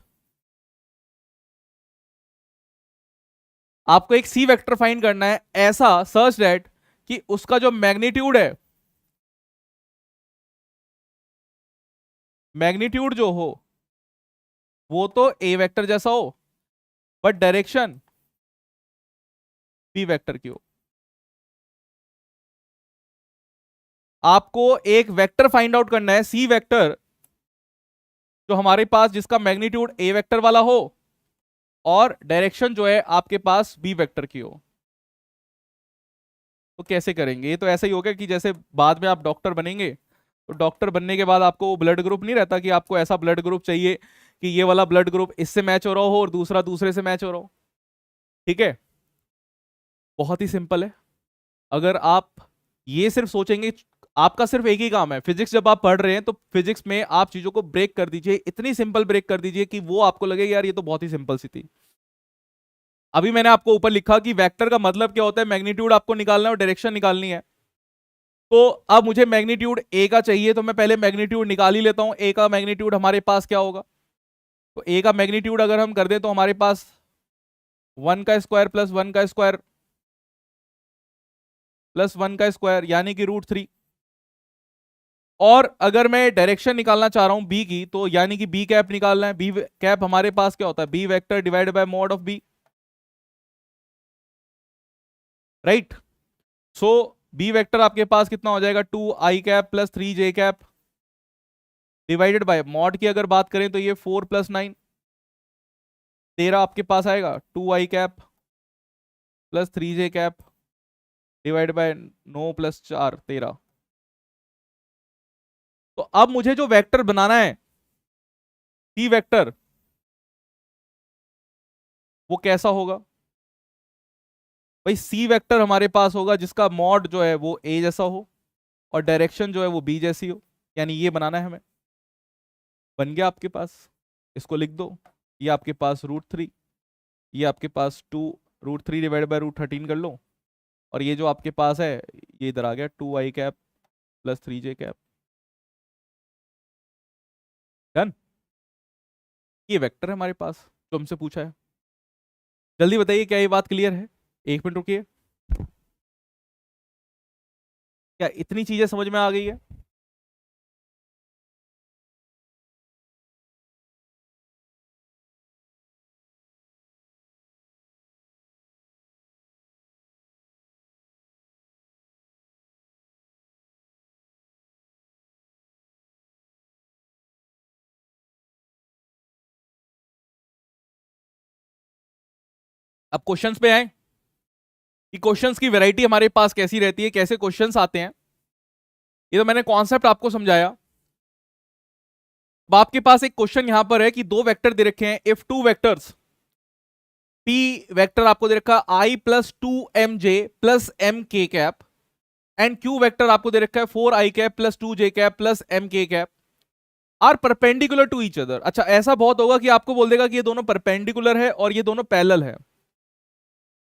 आपको एक सी वेक्टर फाइंड करना है ऐसा सच दैट कि उसका जो मैग्नीट्यूड है, मैग्नीट्यूड जो हो वो तो ए वेक्टर जैसा हो, बट डायरेक्शन बी वेक्टर की हो। आपको एक वेक्टर फाइंड आउट करना है सी वेक्टर, जो हमारे पास जिसका मैग्नीट्यूड ए वेक्टर वाला हो और डायरेक्शन जो है आपके पास बी वेक्टर की हो। तो कैसे करेंगे, ये तो ऐसा ही होगा कि जैसे बाद में आप डॉक्टर बनेंगे, तो डॉक्टर बनने के बाद आपको ब्लड ग्रुप नहीं रहता कि आपको ऐसा ब्लड ग्रुप चाहिए कि ये वाला ब्लड ग्रुप इससे मैच हो रहा हो और दूसरा दूसरे से मैच हो रहा हो। ठीक है, बहुत ही सिंपल है। अगर आप ये सिर्फ सोचेंगे, आपका सिर्फ एक ही काम है, फिजिक्स जब आप पढ़ रहे हैं तो फिजिक्स में आप चीजों को ब्रेक कर दीजिए, इतनी सिंपल ब्रेक कर दीजिए कि वो आपको लगे यार ये तो बहुत ही सिंपल सी थी। अभी मैंने आपको ऊपर लिखा कि वेक्टर का मतलब क्या होता है, मैग्नीट्यूड आपको निकालना है और डायरेक्शन निकालनी है। तो अब मुझे मैग्नीट्यूड ए का चाहिए, तो मैं पहले मैग्नीट्यूड निकाल ही लेता हूं। ए का मैग्नीट्यूड हमारे पास क्या होगा, तो ए का मैग्नीट्यूड अगर हम कर दें तो हमारे पास 1 का स्क्वायर प्लस 1 का स्क्वायर प्लस 1 का स्क्वायर, यानी कि √3। और अगर मैं डायरेक्शन निकालना चाह रहा हूं बी की, तो यानी कि बी कैप निकालना है। बी कैप हमारे पास क्या होता है, B vector divide by mod of b, right. So b vector आपके पास कितना हो जाएगा, 2i cap plus 3j cap divided by mod की अगर बात करें तो ये 4 प्लस 9, 13 आपके पास आएगा। 2i cap plus 3j cap divide by 9 plus 4 13। तो अब मुझे जो वेक्टर बनाना है सी वेक्टर, वो कैसा होगा भाई, सी वेक्टर हमारे पास होगा जिसका मॉड जो है वो ए जैसा हो और डायरेक्शन जो है वो बी जैसी हो, यानी ये बनाना है हमें। बन गया आपके पास, इसको लिख दो। ये आपके पास √3, ये आपके पास 2 √3 डिवाइड बाय √13 कर लो, और ये जो आपके पास है ये इधर आ गया 2i cap plus 3j cap. Done, ये वेक्टर है हमारे पास तुमसे पूछा है। जल्दी बताइए क्या ये बात क्लियर है? 1 मिनट रुकिए। क्या इतनी चीजें समझ में आ गई है? अब क्वेश्चंस पे आए कि क्वेश्चंस की वैरायटी हमारे पास कैसी रहती है, कैसे क्वेश्चंस आते हैं। ये तो मैंने कॉन्सेप्ट आपको समझाया। अब आपके पास एक क्वेश्चन यहां पर है कि दो वेक्टर दे रखे हैं, if two vectors P vector आपको दे रखा है I plus 2mj plus M K cap and Q vector आपको दे रखा है 4i cap plus 2j cap plus M K cap are perpendicular to each other. अच्छा, ऐसा बहुत होगा कि आपको बोल देगा कि ये दोनों परपेंडिकुलर है और ये दोनों पैरेलल है।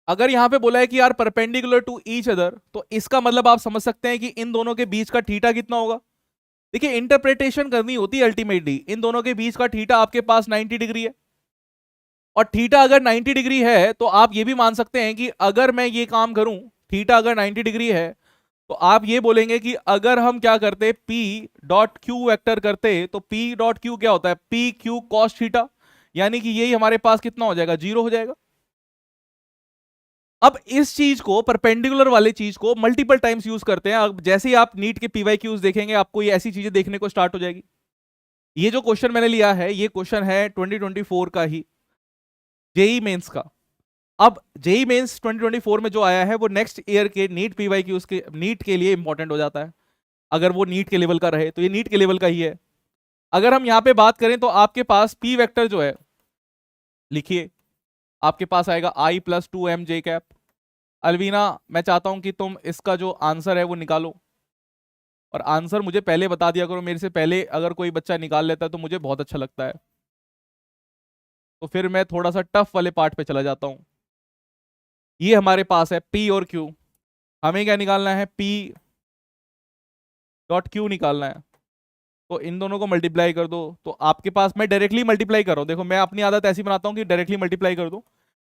अगर यहां पे बोला है कि यार परपेंडिकुलर टू ईच अदर, तो इसका मतलब आप समझ सकते हैं कि इन दोनों के बीच का थीटा कितना होगा। देखिए, इंटरप्रिटेशन करनी होती है अल्टीमेटली। इन दोनों के बीच का थीटा आपके पास 90 डिग्री है, और थीटा अगर 90 डिग्री है तो आप ये भी मान सकते हैं कि अगर मैं ये काम करूं, थीटा अगर 90 डिग्री है, तो आप ये बोलेंगे कि अगर हम क्या करते P डॉट क्यू वेक्टर करते, तो P डॉट क्यू क्या होता है, P क्यू कॉस थीटा, यानी कि यही हमारे पास कितना हो जाएगा, 0 हो जाएगा। अब इस चीज को, परपेंडिकुलर वाले चीज को मल्टीपल टाइम्स यूज करते हैं। अब जैसे ही आप नीट के पीवाईक्यूज देखेंगे, आपको ये ऐसी चीजें देखने को स्टार्ट हो जाएगी। ये जो क्वेश्चन मैंने लिया है, ये क्वेश्चन है 2024 का ही, जेई मेंस का। अब जेई मेंस 2024 में जो आया है वो नेक्स्ट ईयर के नीट पीवाईक्यूज के, नीट के लिए इंपॉर्टेंट हो जाता है। अगर वो नीट के लेवल का रहे तो ये नीट के लेवल का ही है। अगर हम यहां पे बात करें तो आपके पास पी वेक्टर जो है, लिखिए, आपके पास आएगा आई प्लस 2mj कैप। अलवीना, मैं चाहता हूं कि तुम इसका जो आंसर है वो निकालो, और आंसर मुझे पहले बता दिया करो। मेरे से पहले अगर कोई बच्चा निकाल लेता है तो मुझे बहुत अच्छा लगता है। तो फिर मैं थोड़ा सा टफ वाले पार्ट पे चला जाता हूं। ये हमारे पास है P और Q। हमें क्या निकालना है, P डॉट Q निकालना है। तो इन दोनों को मल्टीप्लाई कर दो, तो आपके पास, मैं डायरेक्टली मल्टीप्लाई कर रहा हूं। देखो, मैं अपनी आदत ऐसी बनाता हूं कि डायरेक्टली मल्टीप्लाई कर दूं।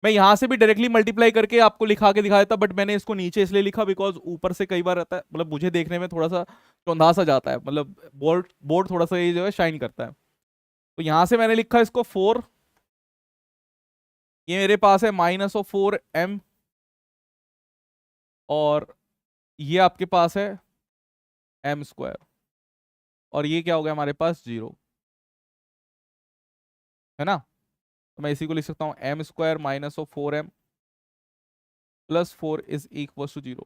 मैं यहां से भी डायरेक्टली मल्टीप्लाई करके आपको लिखा के दिखा देता, बट मैंने इसको नीचे इसलिए लिखा बिकॉज ऊपर से कई बार आता है, मतलब मुझे देखने में थोड़ा सा चौंधा सा जाता है, मतलब बोर्ड बोर्ड थोड़ा सा ये जो है शाइन करता है। तो यहां से मैंने लिखा इसको 4, ये मेरे पास है -4m, और ये आपके पास है m², और ये क्या हो गया हमारे पास, 0, है ना। तो मैं इसी को लिख सकता हूँ m² -4m plus 4 is equal to 0।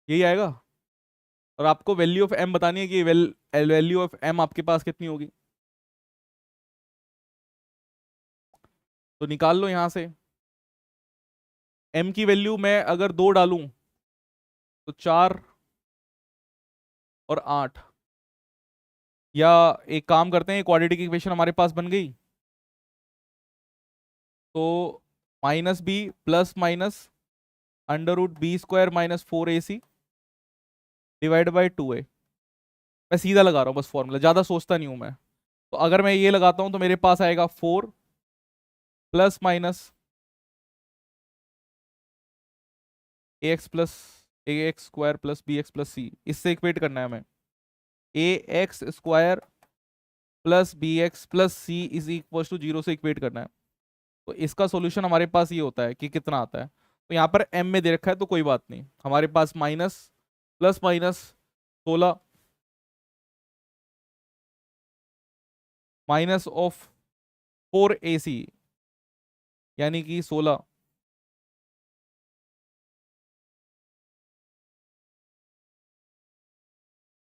यही आएगा। और आपको वैल्यू ऑफ m बतानी है कि वैल्यू ऑफ m आपके पास कितनी होगी, तो निकाल लो यहां से। m की वैल्यू मैं अगर 2 डालूं तो 4 और 8, या एक काम करते हैं, क्वाड्रेटिक इक्वेशन हमारे पास बन गई। तो -b plus minus √b² -4ac divide by 2a। मैं सीधा लगा रहा हूँ बस फॉर्मूला, ज्यादा सोचता नहीं हूं मैं। तो अगर मैं ये लगाता हूं तो मेरे पास आएगा 4 plus minus ax plus ax² plus bx plus c, इससे इक्वेट करना है हमें। ax² plus bx plus c is equal to 0 से इक्वेट करना है। तो इसका सॉल्यूशन हमारे पास ये होता है कि कितना आता है। तो यहाँ पर m में दे रखा है तो कोई बात नहीं, हमारे पास minus plus minus 16 minus of 4ac, यानी कि 16,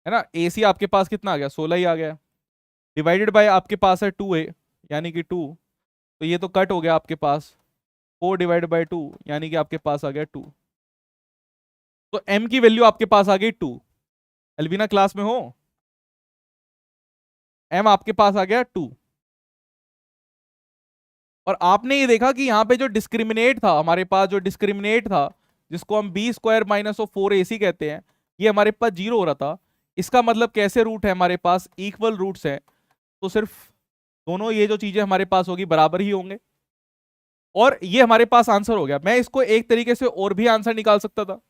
है ना। ac आपके पास कितना आ गया, 16 ही आ गया, डिवाइडेड बाय आपके पास है 2a, यानी कि 2। तो ये तो कट हो गया आपके पास, 4 डिवाइड बाई 2, यानी कि आपके पास आ गया 2। तो m की वैल्यू आपके पास आ गई 2। अलविना क्लास में हो, m आपके पास आ गया 2। और आपने ये देखा कि यहाँ पे जो डिस्क्रिमिनेट था हमारे पास, जो डिस्क्रिमिनेट था जिसको हम b² -4ac कहते हैं, ये हमारे पास 0 हो रहा था। इसका मतलब कैसे रूट है हमारे पास, इक्वल रूट्स है, तो सिर्फ दोनों ये जो चीजें हमारे पास होगी बराबर ही होंगे, और ये हमारे पास आंसर हो गया। मैं इसको एक तरीके से और भी आंसर निकाल सकता था।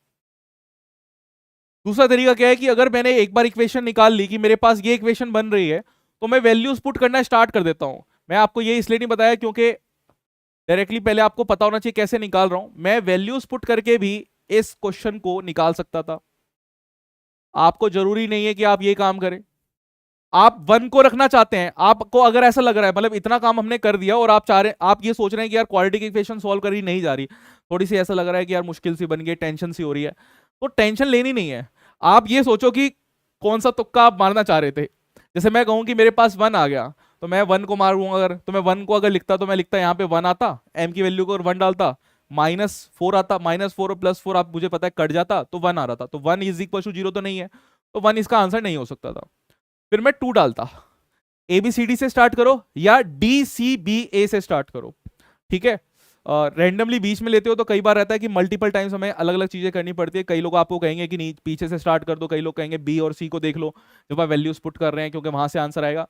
दूसरा तरीका क्या है कि अगर मैंने एक बार इक्वेशन निकाल ली कि मेरे पास ये इक्वेशन बन रही है, तो मैं वैल्यूज पुट करना स्टार्ट कर देता हूं। मैं आपको ये इसलिए नहीं बताया क्योंकि डायरेक्टली पहले आपको पता होना चाहिए कैसे निकाल रहा हूं। मैं वैल्यूज पुट करके भी इस क्वेश्चन को निकाल सकता था। आपको जरूरी नहीं है कि आप ये काम करें। आप वन को रखना चाहते हैं, आपको अगर ऐसा लग रहा है मतलब इतना काम हमने कर दिया और आप चाह रहे, आप ये सोच रहे हैं कि यार क्वाड्रेटिक इक्वेशन सॉल्व करी नहीं जा रही, थोड़ी सी ऐसा लग रहा है कि यार मुश्किल सी बन गई, टेंशन सी हो रही है, तो टेंशन लेनी नहीं है। आप ये सोचो कि कौन सा तुक्का आप मारना चाह रहे थे। जैसे मैं कहूं कि मेरे पास वन आ गया, तो मैं वन को मारूंगा। अगर तो मैं वन को अगर लिखता, तो मैं लिखता यहाँ पे वन आता, एम की वैल्यू को वन डालता, -4 आता, -4 और +4 आप मुझे पता है कट जाता, तो वन आ रहा था। तो वन इज इक्वल टू 0 तो नहीं है, तो वन इसका आंसर नहीं हो सकता था। फिर मैं 2 डालता, ABCD से स्टार्ट करो या DCBA से स्टार्ट करो, ठीक है। रैंडमली बीच में लेते हो तो कई बार रहता है कि मल्टीपल टाइम्स हमें अलग अलग चीजें करनी पड़ती है। कई लोग आपको कहेंगे कि नहीं पीछे से स्टार्ट कर दो, कई लोग कहेंगे B और C को देख लो जब आप वैल्यूज पुट कर रहे हैं, क्योंकि वहां से आंसर आएगा।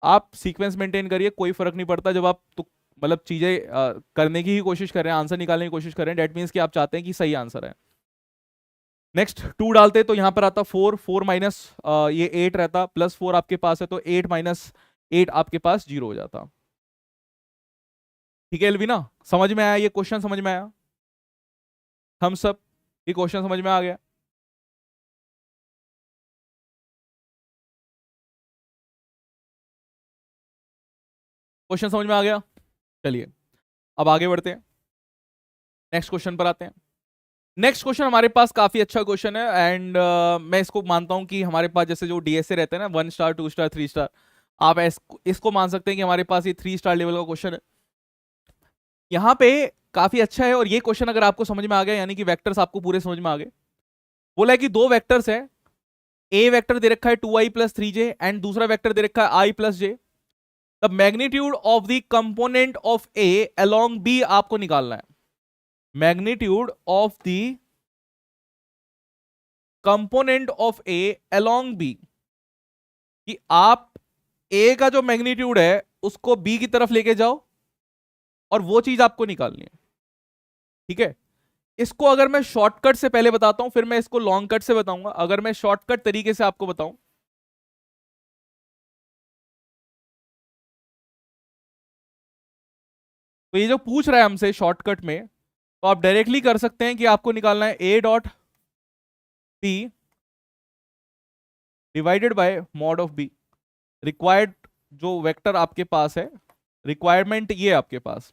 आप सीक्वेंस मेंटेन करिए, कोई फर्क नहीं पड़ता। जब आप तो मतलब चीजें करने की ही कोशिश कर रहे हैं, आंसर निकालने की कोशिश कर रहे हैं, डेट मीन्स कि आप चाहते हैं कि सही आंसर है। नेक्स्ट 2 डालते तो यहां पर आता 4, 4 माइनस ये 8 रहता, +4 आपके पास है, तो 8 माइनस 8 आपके पास 0 हो जाता। ठीक है एलविना, समझ में आया? ये क्वेश्चन समझ में आया? हम सब ये क्वेश्चन समझ में आ गया? क्वेश्चन समझ में आ गया? चलिए अब आगे बढ़ते हैं, नेक्स्ट क्वेश्चन पर आते हैं। नेक्स्ट क्वेश्चन हमारे पास काफी अच्छा क्वेश्चन है, एंड मैं इसको मानता हूं कि हमारे पास जैसे जो DSA रहते हैं ना, 1 स्टार 2 स्टार 3 स्टार, आप इसको मान सकते हैं कि हमारे पास ये 3 स्टार लेवल का क्वेश्चन है। यहाँ पे काफी अच्छा है, और ये क्वेश्चन अगर आपको समझ में आ गया, यानी कि वेक्टर्स आपको पूरे समझ में आ गए। बोला है कि दो वेक्टर्स है, ए वेक्टर दे रखा है 2i + 3j एंड दूसरा वेक्टर दे रखा है i + j। The magnitude of the component of A along B आपको निकालना है। Magnitude of the component of A along B, कि आप ए का जो मैग्नीट्यूड है उसको बी की तरफ लेके जाओ, और वो चीज आपको निकालनी है। ठीक है, इसको अगर मैं शॉर्टकट से पहले बताता हूं, फिर मैं इसको लॉन्ग कट से बताऊंगा। अगर मैं शॉर्टकट तरीके से आपको बताऊं, तो ये जो पूछ रहा है हमसे शॉर्टकट में, तो आप डायरेक्टली कर सकते हैं कि आपको निकालना है A dot P divided by mod of B। Required जो वेक्टर आपके पास है, रिक्वायरमेंट ये आपके पास,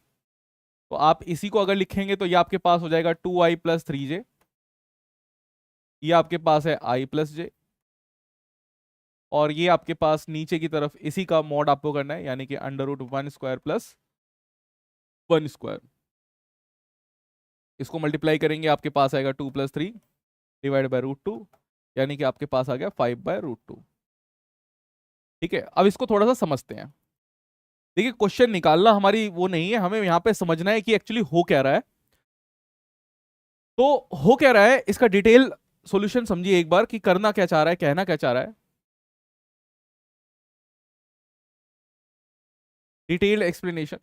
तो आप इसी को अगर लिखेंगे तो ये आपके पास हो जाएगा 2i + 3j। ये आपके पास है i + j, और ये आपके पास नीचे की तरफ इसी का मॉड आपको करना है, यानी कि √1² + 1²। इसको मल्टीप्लाई करेंगे, आपके पास आएगा 2 + 3 डिवाइड बाय √2, यानी कि आपके पास आ गया 5/√2। ठीक है, अब इसको थोड़ा सा समझते हैं। देखिए क्वेश्चन निकालना हमारी वो नहीं है, हमें यहाँ पे समझना है कि एक्चुअली हो क्या रहा है। तो हो क्या रहा है इसका डिटेल सॉल्यूशन समझिए एक बार, कि करना क्या चाह रहा है, कहना क्या चाह रहा है। Detailed explanation.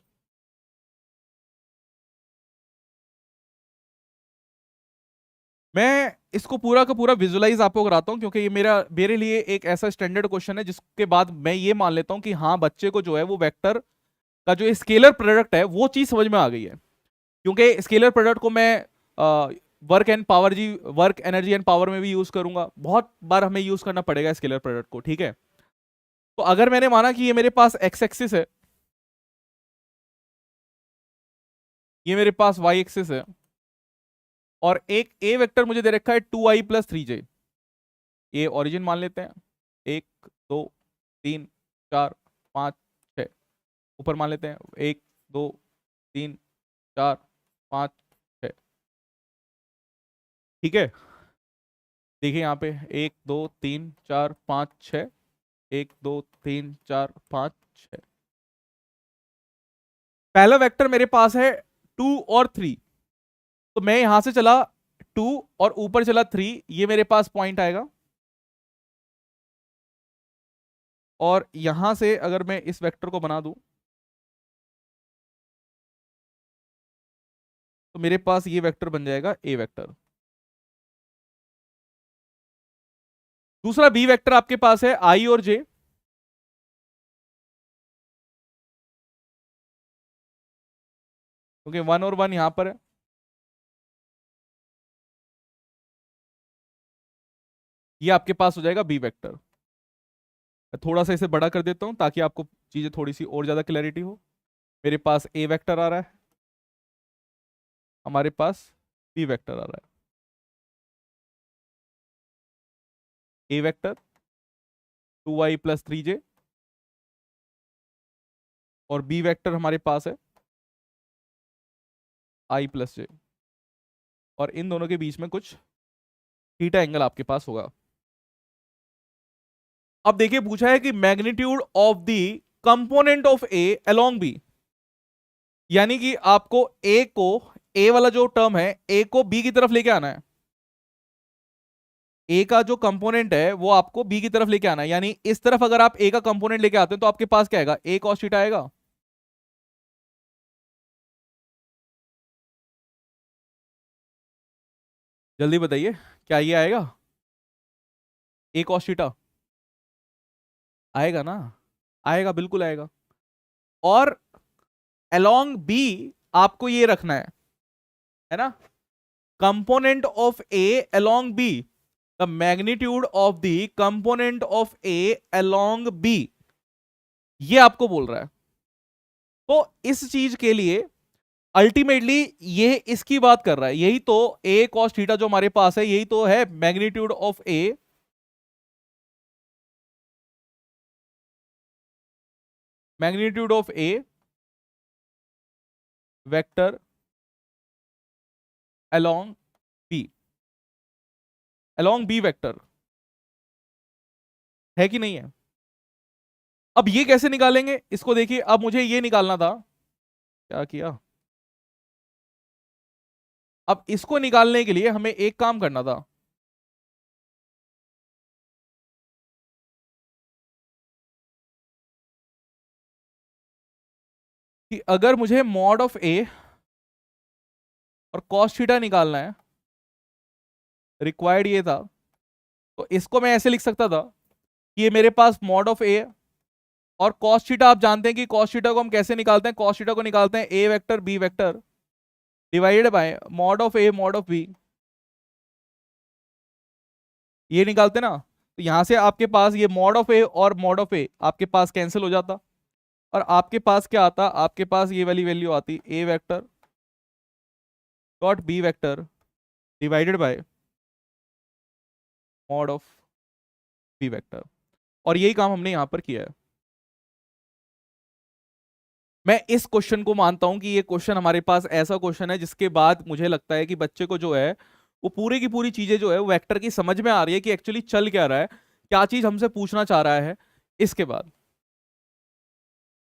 मैं इसको पूरा का पूरा विजुलाइज आपको कराता हूं, क्योंकि ये मेरे लिए एक ऐसा स्टैंडर्ड क्वेश्चन है जिसके बाद मैं ये मान लेता हूं कि हाँ बच्चे को जो है वो वेक्टर का जो स्केलर प्रोडक्ट है वो चीज समझ में आ गई है। क्योंकि स्केलर प्रोडक्ट को मैं वर्क एनर्जी एंड पावर में भी यूज करूंगा, बहुत बार हमें यूज करना पड़ेगा स्केलर प्रोडक्ट को। ठीक है, तो अगर मैंने माना कि ये मेरे पास एक्स एक्सिस है, ये मेरे पास वाई एक्सिस है, और एक ए वेक्टर मुझे दे रखा है 2i + 3j। ये ओरिजिन मान लेते हैं, 1 2 3 4 5 6। ऊपर मान लेते हैं 1 2 3 4 5 6। ठीक है, देखिए यहाँ पे 1 2 3 4 5 6, 1 2 3 4 5 6। पहला वेक्टर मेरे पास है 2 और 3, तो मैं यहां से चला 2 और ऊपर चला 3, ये मेरे पास पॉइंट आएगा। और यहां से अगर मैं इस वेक्टर को बना दूं तो मेरे पास ये वेक्टर बन जाएगा ए वेक्टर। दूसरा बी वेक्टर आपके पास है आई और जे, क्योंकि 1 और 1 यहां पर है। ये आपके पास हो जाएगा बी वेक्टर। मैं थोड़ा सा इसे बड़ा कर देता हूं ताकि आपको चीजें थोड़ी सी और ज्यादा क्लैरिटी हो। मेरे पास ए वेक्टर आ रहा है, हमारे पास बी वेक्टर आ रहा है। ए वेक्टर 2i+3j और बी वेक्टर हमारे पास है i+j, और इन दोनों के बीच में कुछ थीटा एंगल आपके पास होगा। अब देखिए पूछा है कि magnitude of the component of A along B, यानी कि आपको ए को, ए वाला जो टर्म है ए को बी की तरफ लेके आना है। ए का जो कंपोनेंट है वो आपको बी की तरफ लेके आना है, यानी इस तरफ अगर आप ए का कंपोनेंट लेके आते हैं तो आपके पास क्या आएगा, ए cos थीटा आएगा। जल्दी बताइए, क्या ये आएगा ए cos थीटा? आएगा ना, आएगा, बिल्कुल आएगा। और अलोंग बी आपको ये रखना है ना, component of A along B, the magnitude of the component of A along B, ये आपको बोल रहा है। तो इस चीज के लिए अल्टीमेटली ये इसकी बात कर रहा है, यही तो ए cos थीटा जो हमारे पास है यही तो है magnitude of A, magnitude of A vector along B, along B vector, है कि नहीं है? अब ये कैसे निकालेंगे इसको देखिए, अब मुझे ये निकालना था, क्या किया, अब इसको निकालने के लिए हमें एक काम करना था। कि अगर मुझे मॉड ऑफ ए और कॉस थीटा निकालना है, रिक्वायर्ड ये था, तो इसको मैं ऐसे लिख सकता था कि ये मेरे पास मॉड ऑफ ए और कॉस थीटा, आप जानते हैं कि कॉस थीटा को हम कैसे निकालते हैं, कॉस थीटा को निकालते हैं A vector B vector divided by mod of A mod of B, ये निकालते ना। तो यहां से आपके पास ये मॉड ऑफ ए और मॉड ऑफ ए आपके पास कैंसिल हो जाता, और आपके पास क्या आता, आपके पास ये वाली वैल्यू आती A vector dot B vector divided by mod of B vector, और यही काम हमने यहां पर किया है। मैं इस क्वेश्चन को मानता हूं कि ये क्वेश्चन हमारे पास ऐसा क्वेश्चन है जिसके बाद मुझे लगता है कि बच्चे को जो है वो पूरी की पूरी चीजें जो है वो वेक्टर की समझ में आ रही है कि एक्चुअली चल क्या रहा है, क्या चीज हमसे पूछना चाह रहा है। इसके बाद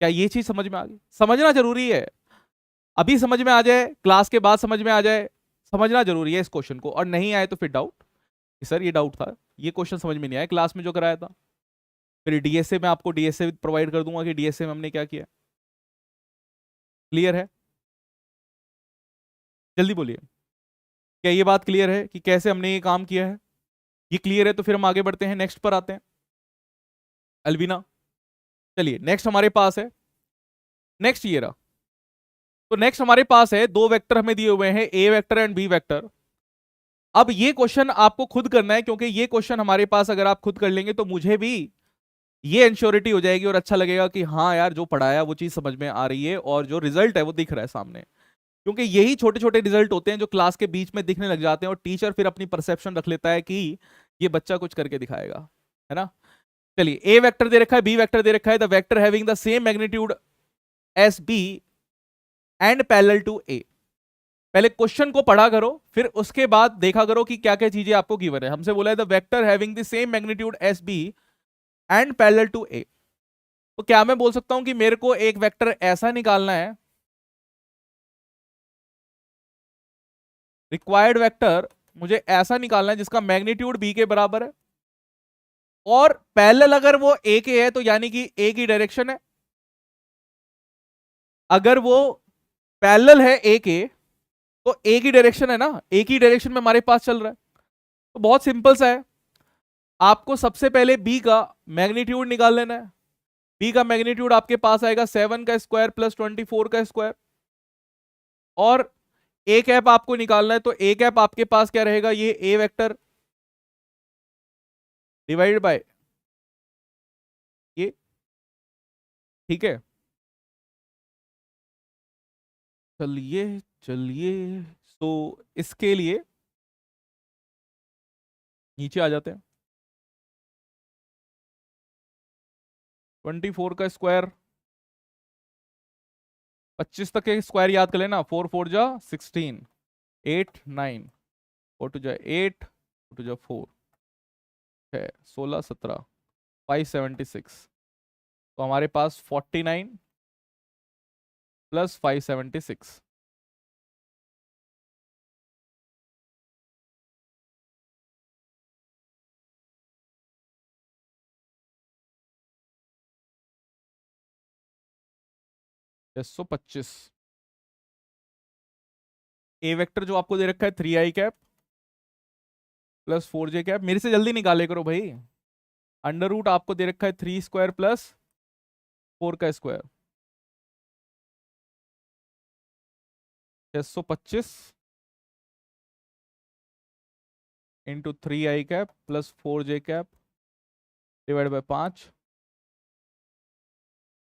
क्या ये चीज समझ में आ गई? समझना जरूरी है, अभी समझ में आ जाए, क्लास के बाद समझ में आ जाए, समझना जरूरी है इस क्वेश्चन को। और नहीं आए तो फिर डाउट, सर ये डाउट था, ये क्वेश्चन समझ में नहीं आया क्लास में जो कराया था, फिर डीएसए में आपको डीएसए प्रोवाइड कर दूंगा कि डीएसए में हमने क्या किया। क्लियर है? जल्दी बोलिए, क्या ये बात क्लियर है कि कैसे हमने ये काम किया है? ये क्लियर है तो फिर हम आगे बढ़ते हैं, नेक्स्ट पर आते हैं। अलविना, चलिए नेक्स्ट हमारे पास है, नेक्स्ट ये रहा। तो नेक्स्ट हमारे पास है दो वेक्टर हमें दिए हुए हैं, A vector and B vector. अब ये क्वेश्चन आपको खुद करना है, क्योंकि ये क्वेश्चन हमारे पास अगर आप खुद कर लेंगे तो मुझे भी ये इंश्योरिटी हो जाएगी और अच्छा लगेगा कि हाँ यार जो पढ़ाया वो चीज समझ में आ रही है और जो रिजल्ट है वो दिख रहा है सामने। क्योंकि यही छोटे छोटे रिजल्ट होते हैं जो क्लास के बीच में दिखने लग जाते हैं और टीचर फिर अपनी परसेप्शन रख लेता है कि ये बच्चा कुछ करके दिखाएगा, है ना। चलिए ए वेक्टर दे रखा है, बी वेक्टर दे रखा है, the vector having the same magnitude as B and parallel to A. पहले क्वेश्चन को पढ़ा करो, फिर उसके बाद देखा करो कि क्या क्या चीजें आपको गिवन है। हमसे बोला है the vector having the same magnitude as B and parallel to A. तो क्या मैं बोल सकता हूं कि मेरे को एक वेक्टर ऐसा निकालना है, रिक्वायर्ड वेक्टर मुझे ऐसा निकालना है जिसका मैग्नीट्यूड बी के बराबर है, और पैरेलल अगर वो ए के है तो यानी कि ए की डायरेक्शन है। अगर वो पैरेलल है ए के तो ए की डायरेक्शन है ना, ए की डायरेक्शन में हमारे पास चल रहा है। तो बहुत सिंपल सा है, आपको सबसे पहले बी का मैग्नीट्यूड निकाल लेना है। बी का मैग्नीट्यूड आपके पास आएगा 7 का स्क्वायर प्लस 24 का स्क्वायर। और ए कैप आपको निकालना है, तो ए कैप आपके पास क्या रहेगा, ये ए वेक्टर डिवाइडेड बाय ये। ठीक है, चलिए चलिए, तो इसके लिए नीचे आ जाते हैं। 24 का स्क्वायर, 25 तक के स्क्वायर याद कर लेना, 4 4 जा 16, 8 9, 4 2 जा 8, 2 जा 4, 6 16 17, 576। तो हमारे पास 49 प्लस 576, छह सौ पच्चीस। ए वेक्टर जो आपको दे रखा है 3i cap plus 4j cap, मेरे से जल्दी निकाले करो भाई। अंडर रूट आपको दे रखा है 3 स्क्वायर प्लस 4 का square, 625 into 3i cap plus 4j cap divide by 5,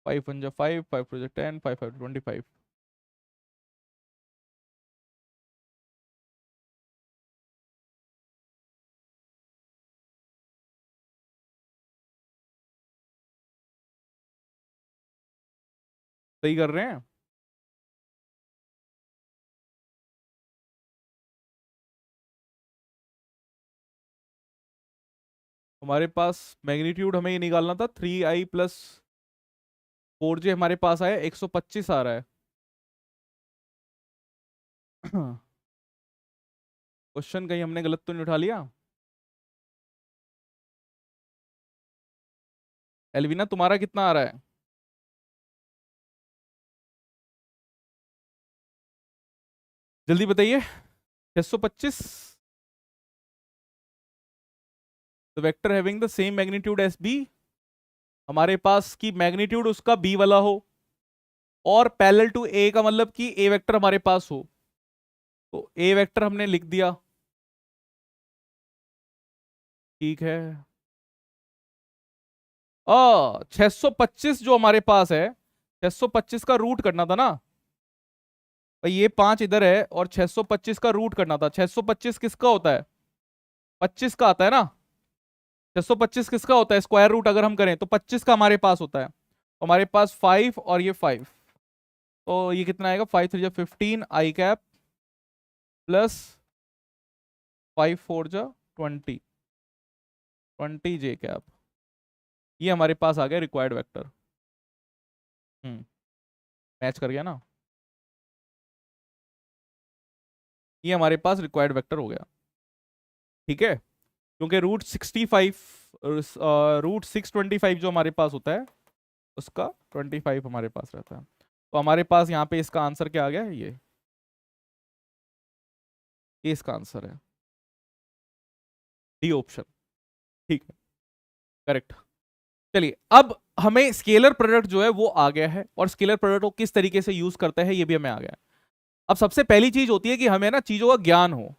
5 1 जा 5, 5 2 जा 10, 5 5 25। सही कर रहे हैं। हमारे पास मैग्नीट्यूड हमें ये निकालना था, 3i प्लस 4j हमारे पास आया 125 आ रहा है। क्वेश्चन कहीं हमने गलत तो नहीं उठा लिया? एलविना तुम्हारा कितना आ रहा है? जल्दी बताइए। 625। The vector having the same magnitude as B, हमारे पास की मैग्नीट्यूड उसका बी वाला हो और पैरेलल टू ए का मतलब कि ए वेक्टर हमारे पास हो। तो ए वेक्टर हमने लिख दिया, ठीक है। 625 जो हमारे पास है, 625 का रूट करना था ना भाई, ये 5 इधर है और 625 का रूट करना था। 625 किसका होता है? 25 का आता है ना। 625 किसका होता है स्क्वायर रूट अगर हम करें तो 25 का हमारे पास होता है। तो हमारे पास 5 और ये 5, तो ये कितना आएगा, 5 3 जा 15 आई कैप प्लस 5 4 जा 20, 20 जे कैप। ये हमारे पास आ गया रिक्वायर्ड वेक्टर। मैच कर गया ना, ये हमारे पास रिक्वायर्ड वेक्टर हो गया। ठीक है, क्योंकि रूट 625 जो हमारे पास होता है उसका 25 हमारे पास रहता है। तो हमारे पास यहाँ पे इसका आंसर क्या आ गया, ये इसका आंसर है, डी ऑप्शन। ठीक है, करेक्ट। चलिए, अब हमें स्केलर प्रोडक्ट जो है वो आ गया है, और स्केलर प्रोडक्ट को किस तरीके से यूज करता है ये भी हमें आ गया है। अब सबसे पहली चीज होती है कि हमें ना चीजों का ज्ञान हो,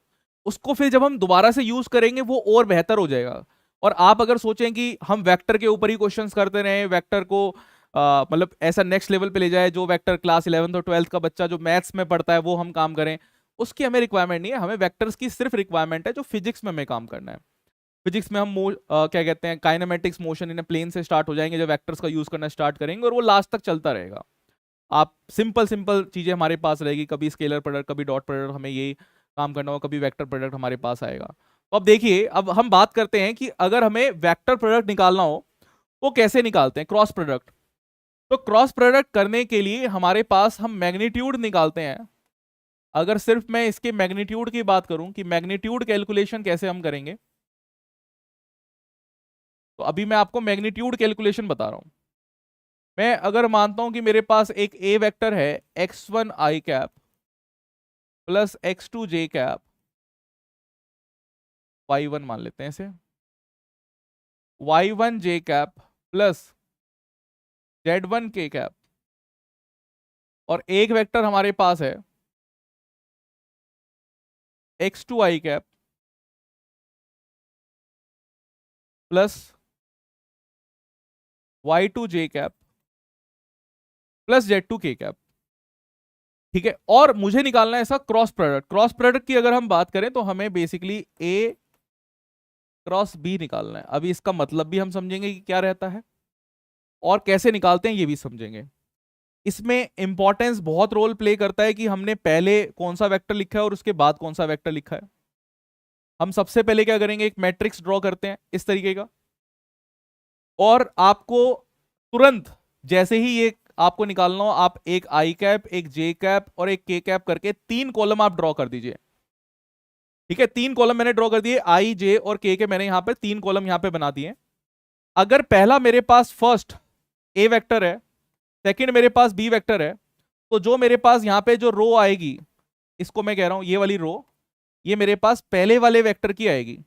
उसको फिर जब हम दोबारा से यूज करेंगे वो और बेहतर हो जाएगा। और आप अगर सोचें कि हम वेक्टर के ऊपर ही क्वेश्चंस करते रहे, वेक्टर को मतलब ऐसा नेक्स्ट लेवल पे ले जाए, जो वेक्टर क्लास 11th और 12th का बच्चा जो मैथ्स में पढ़ता है वो हम काम करें, उसकी हमें रिक्वायरमेंट नहीं है। हमें वेक्टर्स की सिर्फ रिक्वायरमेंट है जो फिजिक्स में हमें काम करना है। फिजिक्स में हम क्या कहते हैं, काइनेमेटिक्स मोशन इन प्लेन से स्टार्ट हो जाएंगे जब वेक्टर्स का यूज करना स्टार्ट करेंगे, और वो लास्ट तक चलता रहेगा। आप सिंपल सिंपल चीजें हमारे पास रहेगी, कभी स्केलर प्रोडक्ट, कभी डॉट प्रोडक्ट, हमें ये काम करना हो, कभी वेक्टर प्रोडक्ट हमारे पास आएगा। तो अब देखिए, अब हम बात करते हैं कि अगर हमें वेक्टर प्रोडक्ट निकालना हो तो कैसे निकालते हैं, क्रॉस प्रोडक्ट। तो क्रॉस प्रोडक्ट करने के लिए हमारे पास हम मैग्नीट्यूड निकालते हैं। अगर सिर्फ मैं इसके मैग्नीट्यूड की बात करूं कि मैग्नीट्यूड कैलकुलेशन कैसे हम करेंगे, तो अभी मैं आपको मैग्नीट्यूड कैलकुलेशन बता रहा हूं। मैं अगर मानता हूं कि मेरे पास एक ए वेक्टर है x1 आई कैप प्लस x2 जे कैप, y1 मान लेते हैं इसे, y1 जे कैप प्लस z1 के कैप, और एक वेक्टर हमारे पास है x2 आई कैप प्लस y2 जे कैप प्लस z2 के कैप। ठीक है, और मुझे निकालना है ऐसा क्रॉस प्रोडक्ट। क्रॉस प्रोडक्ट की अगर हम बात करें तो हमें बेसिकली ए क्रॉस बी निकालना है। अभी इसका मतलब भी हम समझेंगे कि क्या रहता है और कैसे निकालते हैं ये भी समझेंगे। इसमें इंपॉर्टेंस बहुत रोल प्ले करता है कि हमने पहले कौन सा वेक्टर लिखा है और उसके बाद कौन सा वेक्टर लिखा है। हम सबसे पहले क्या करेंगे, एक मैट्रिक्स ड्रॉ करते हैं इस तरीके का, और आपको तुरंत जैसे ही ये आपको निकालना हो, आप एक आई कैप, एक जे कैप और एक के कैप करके 3 कॉलम आप ड्रॉ कर दीजिए। ठीक है, 3 कॉलम मैंने ड्रॉ कर दिए, आई जे और के मैंने यहां पर 3 कॉलम यहां पे बना दिए। अगर पहला मेरे पास फर्स्ट ए वेक्टर है, सेकंड मेरे पास बी वेक्टर है, तो जो मेरे पास यहां पे जो रो आएगी, इसको मैं कह रहा हूं ये वाली रो, ये मेरे पास पहले वाले वेक्टर की आएगी,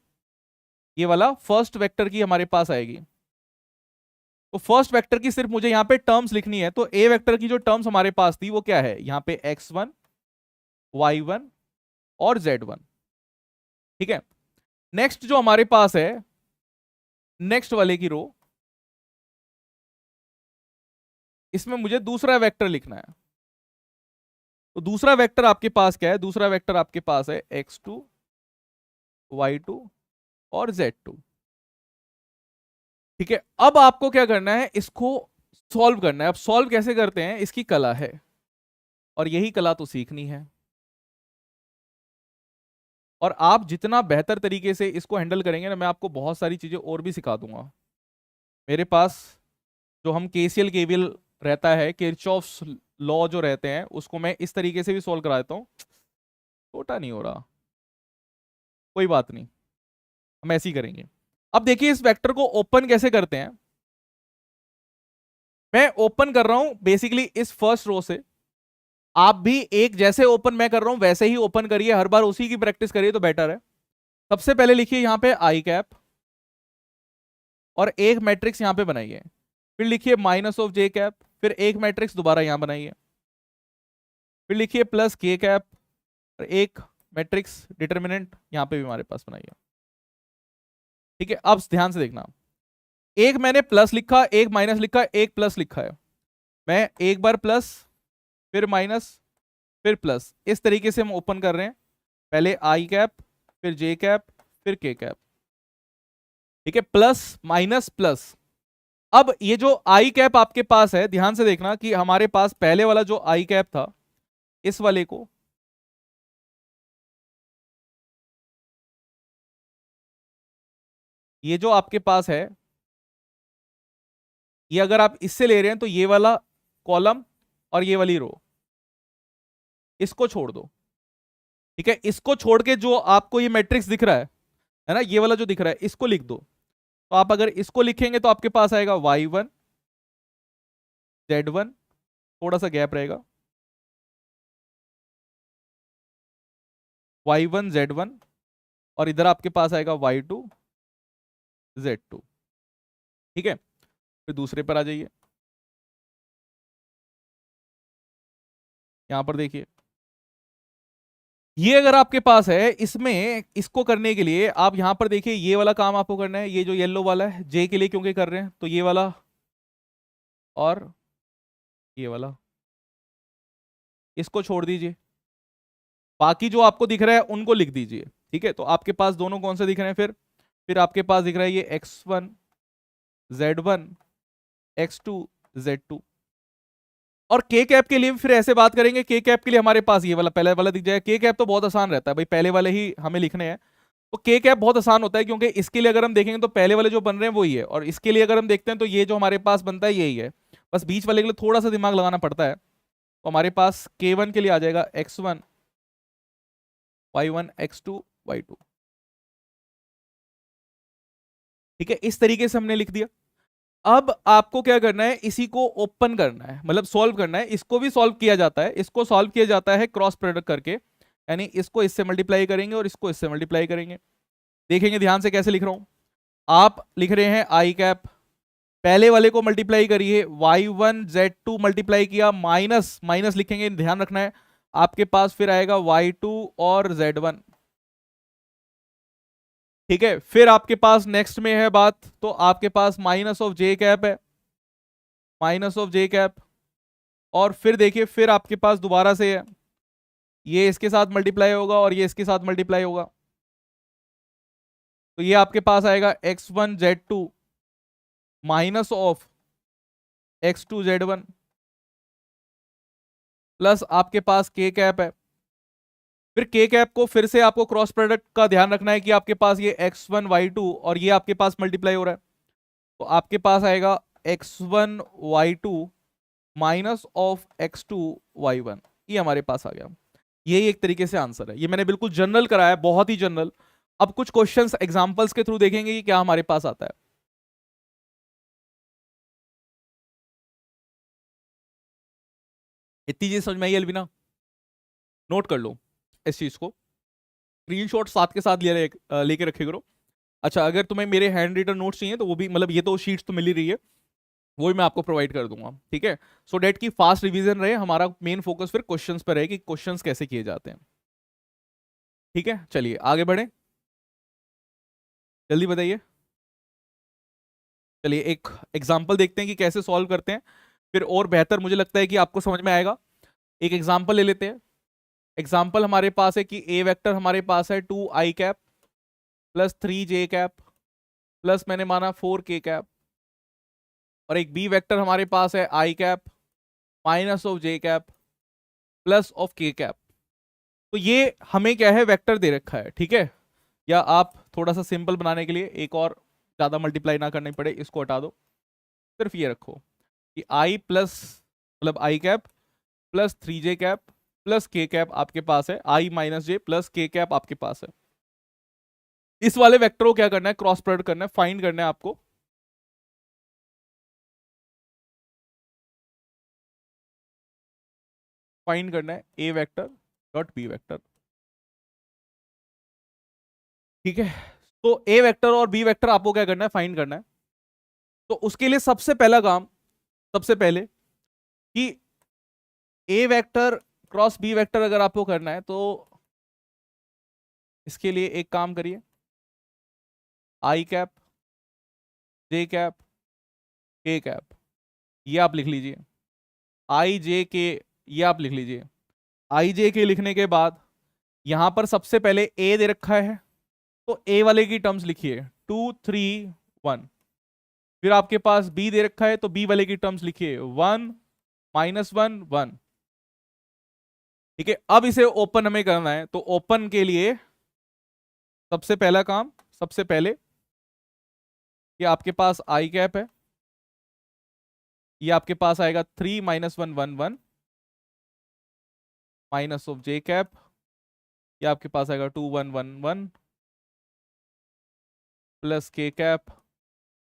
ये वाला फर्स्ट वेक्टर की हमारे पास आएगी। तो फर्स्ट वेक्टर की सिर्फ मुझे यहां पे टर्म्स लिखनी है, तो ए वेक्टर की जो टर्म्स हमारे पास थी वो क्या है, यहां पे x1 y1 और z1। ठीक है, नेक्स्ट जो हमारे पास है, नेक्स्ट वाले की रो, इसमें मुझे दूसरा वेक्टर लिखना है। तो दूसरा वेक्टर आपके पास क्या है, दूसरा वेक्टर आपके पास है x2 y2 और z2। ठीक है, अब आपको क्या करना है, इसको सॉल्व करना है। अब सॉल्व कैसे करते हैं, इसकी कला है, और यही कला तो सीखनी है। और आप जितना बेहतर तरीके से इसको हैंडल करेंगे ना, मैं आपको बहुत सारी चीजें और भी सिखा दूंगा। मेरे पास जो हम केसीएल केवीएल रहता है, किरचॉफ्स लॉ जो रहते हैं, उसको मैं इस तरीके से भी सॉल्व करा देता हूँ। छोटा नहीं हो रहा, कोई बात नहीं, हम ऐसे ही करेंगे। अब देखिए इस वेक्टर को ओपन कैसे करते हैं। मैं ओपन कर रहा हूं बेसिकली इस फर्स्ट रो से। आप भी एक जैसे ओपन मैं कर रहा हूं वैसे ही ओपन करिए, हर बार उसी की प्रैक्टिस करिए तो बेटर है। सबसे पहले लिखिए यहां पे आई कैप और एक मैट्रिक्स यहां पे बनाइए, फिर लिखिए माइनस ऑफ जे कैप, फिर एक मैट्रिक्स दोबारा यहां बनाइए, फिर लिखिए प्लस के कैप और एक मैट्रिक्स डिटर्मिनेंट यहां पे भी हमारे पास बनाइए। ठीक है, अब ध्यान से देखना, एक मैंने प्लस लिखा, एक माइनस लिखा, एक प्लस लिखा है। मैं एक बार प्लस, फिर माइनस, फिर प्लस, इस तरीके से हम ओपन कर रहे हैं। पहले आई कैप, फिर जे कैप, फिर के कैप। ठीक है, प्लस माइनस प्लस। अब ये जो आई कैप आपके पास है, ध्यान से देखना कि हमारे पास पहले वाला जो आई कैप था, इस वाले को ये जो आपके पास है, ये अगर आप इससे ले रहे हैं तो ये वाला कॉलम और ये वाली रो, इसको छोड़ दो। ठीक है, इसको छोड़ के जो आपको ये मैट्रिक्स दिख रहा है ना, ये वाला जो दिख रहा है, इसको लिख दो। तो आप अगर इसको लिखेंगे तो आपके पास आएगा y1 z1, थोड़ा सा गैप रहेगा, y1 z1, और इधर आपके पास आएगा y2 z2। ठीक है, फिर दूसरे पर आ जाइए, यहां पर देखिए, ये अगर आपके पास है, इसमें इसको करने के लिए आप यहां पर देखिए, ये वाला काम आपको करना है, ये जो येलो वाला है जे के लिए क्योंकि कर रहे हैं, तो ये वाला और ये वाला, इसको छोड़ दीजिए। बाकी जो आपको दिख रहा है उनको लिख दीजिए। ठीक है, तो आपके पास दोनों कौन से दिख रहे हैं, फिर आपके पास दिख रहा है ये x1 z1 x2 z2। और के कैप के लिए फिर ऐसे बात करेंगे, के कैप के लिए हमारे पास ये वाला पहले वाला दिख जाएगा। के कैप तो बहुत आसान रहता है भाई, पहले वाले ही हमें लिखने हैं। तो के कैप बहुत आसान होता है, क्योंकि इसके लिए अगर हम देखेंगे तो पहले वाले जो बन रहे हैं वही है, और इसके लिए अगर हम देखते हैं तो ये जो हमारे पास बनता है यही है। बस बीच वाले के लिए थोड़ा सा दिमाग लगाना पड़ता है। तो हमारे पास k1 के लिए आ जाएगा x1 y1 x2 y2। ठीक है, इस तरीके से हमने लिख दिया। अब आपको क्या करना है, इसी को ओपन करना है, मतलब सॉल्व करना है। इसको भी सॉल्व किया जाता है, इसको सॉल्व किया जाता है क्रॉस प्रोडक्ट करके, यानी इसको इससे मल्टीप्लाई करेंगे और इसको इससे मल्टीप्लाई करेंगे। देखेंगे ध्यान से कैसे लिख रहा हूं। आप लिख रहे हैं आई कैप, पहले वाले को मल्टीप्लाई करिए, y1 z2 मल्टीप्लाई किया, माइनस माइनस लिखेंगे, ध्यान रखना है। आपके पास फिर आएगा y2 और z1। ठीक है, फिर आपके पास नेक्स्ट में है बात, तो आपके पास माइनस ऑफ जे कैप है, माइनस ऑफ जे कैप। और फिर देखिए, फिर आपके पास दोबारा से है, ये इसके साथ मल्टीप्लाई होगा और ये इसके साथ मल्टीप्लाई होगा। तो ये आपके पास आएगा x1 z2 minus of x2 z1 plus आपके पास के कैप है। फिर के कैप को फिर से आपको क्रॉस प्रोडक्ट का ध्यान रखना है कि आपके पास ये x1 y2 और ये आपके पास मल्टीप्लाई हो रहा है, तो आपके पास आएगा x1 y2 minus of x2 y1। ये हमारे पास आ गया। यही एक तरीके से आंसर है, ये मैंने बिल्कुल जनरल कराया, बहुत ही जनरल। अब कुछ क्वेश्चंस एग्जांपल्स के थ्रू देखेंगे कि क्या हमारे पास आता है। इतनी चीज समझ में आई अलविना? नोट कर लो इस चीज को, स्क्रीनशॉट साथ के साथ लेके रखे करो। अच्छा, अगर तुम्हें मेरे हैंड रिटन नोट्स चाहिए तो वो भी, मतलब ये तो शीट्स तो मिल ही रही है, वो भी मैं आपको प्रोवाइड कर दूंगा। ठीक है, सो डेट की फास्ट रिवीजन रहे, हमारा मेन फोकस फिर क्वेश्चंस पर है कि क्वेश्चंस कैसे किए जाते हैं। ठीक है, चलिए आगे बढ़े, जल्दी बताइए। चलिए एक एग्जाम्पल देखते हैं कि कैसे सॉल्व करते हैं, फिर और बेहतर मुझे लगता है कि आपको समझ में आएगा। एक एग्जाम्पल ले लेते हैं। एग्जाम्पल हमारे पास है कि ए वेक्टर हमारे पास है 2 i cap plus 3 j cap plus मैंने माना 4 k कैप, और एक बी वेक्टर हमारे पास है I cap minus of J cap plus of K cap. तो ये हमें क्या है, वेक्टर दे रखा है। ठीक है, या आप थोड़ा सा सिंपल बनाने के लिए एक और, ज्यादा मल्टीप्लाई ना करनी पड़े, इसको हटा दो, सिर्फ ये रखो कि आई प्लस, मतलब I cap plus 3 j cap plus K cap आपके पास है, I minus J plus K cap आपके पास है। इस वाले वेक्टर को क्या करना है, क्रॉस प्रोडक्ट करना है, फाइंड करना है आपको। फाइंड करना है ए वेक्टर डॉट बी वेक्टर। ठीक है, तो ए वेक्टर और बी वेक्टर आपको क्या करना है, फाइंड करना है। तो उसके लिए सबसे पहला काम, सबसे पहले कि ए वेक्टर क्रॉस बी वेक्टर अगर आपको करना है, तो इसके लिए एक काम करिए, आई कैप जे कैप के कैप, ये आप लिख लीजिए। आई जे के, ये आप लिख लीजिए। आई जे के लिखने के बाद यहां पर सबसे पहले ए दे रखा है, तो ए वाले की टर्म्स लिखिए 2 3 1। फिर आपके पास बी दे रखा है, तो बी वाले की टर्म्स लिखिए 1 -1 1। ठीक है, अब इसे ओपन हमें करना है, तो ओपन के लिए सबसे पहला काम, सबसे पहले कि आपके पास आई कैप है, ये आपके पास आएगा 3 -1 1 1 माइनस ऑफ जे कैप, ये आपके पास आएगा 2 1 1 1 प्लस के कैप,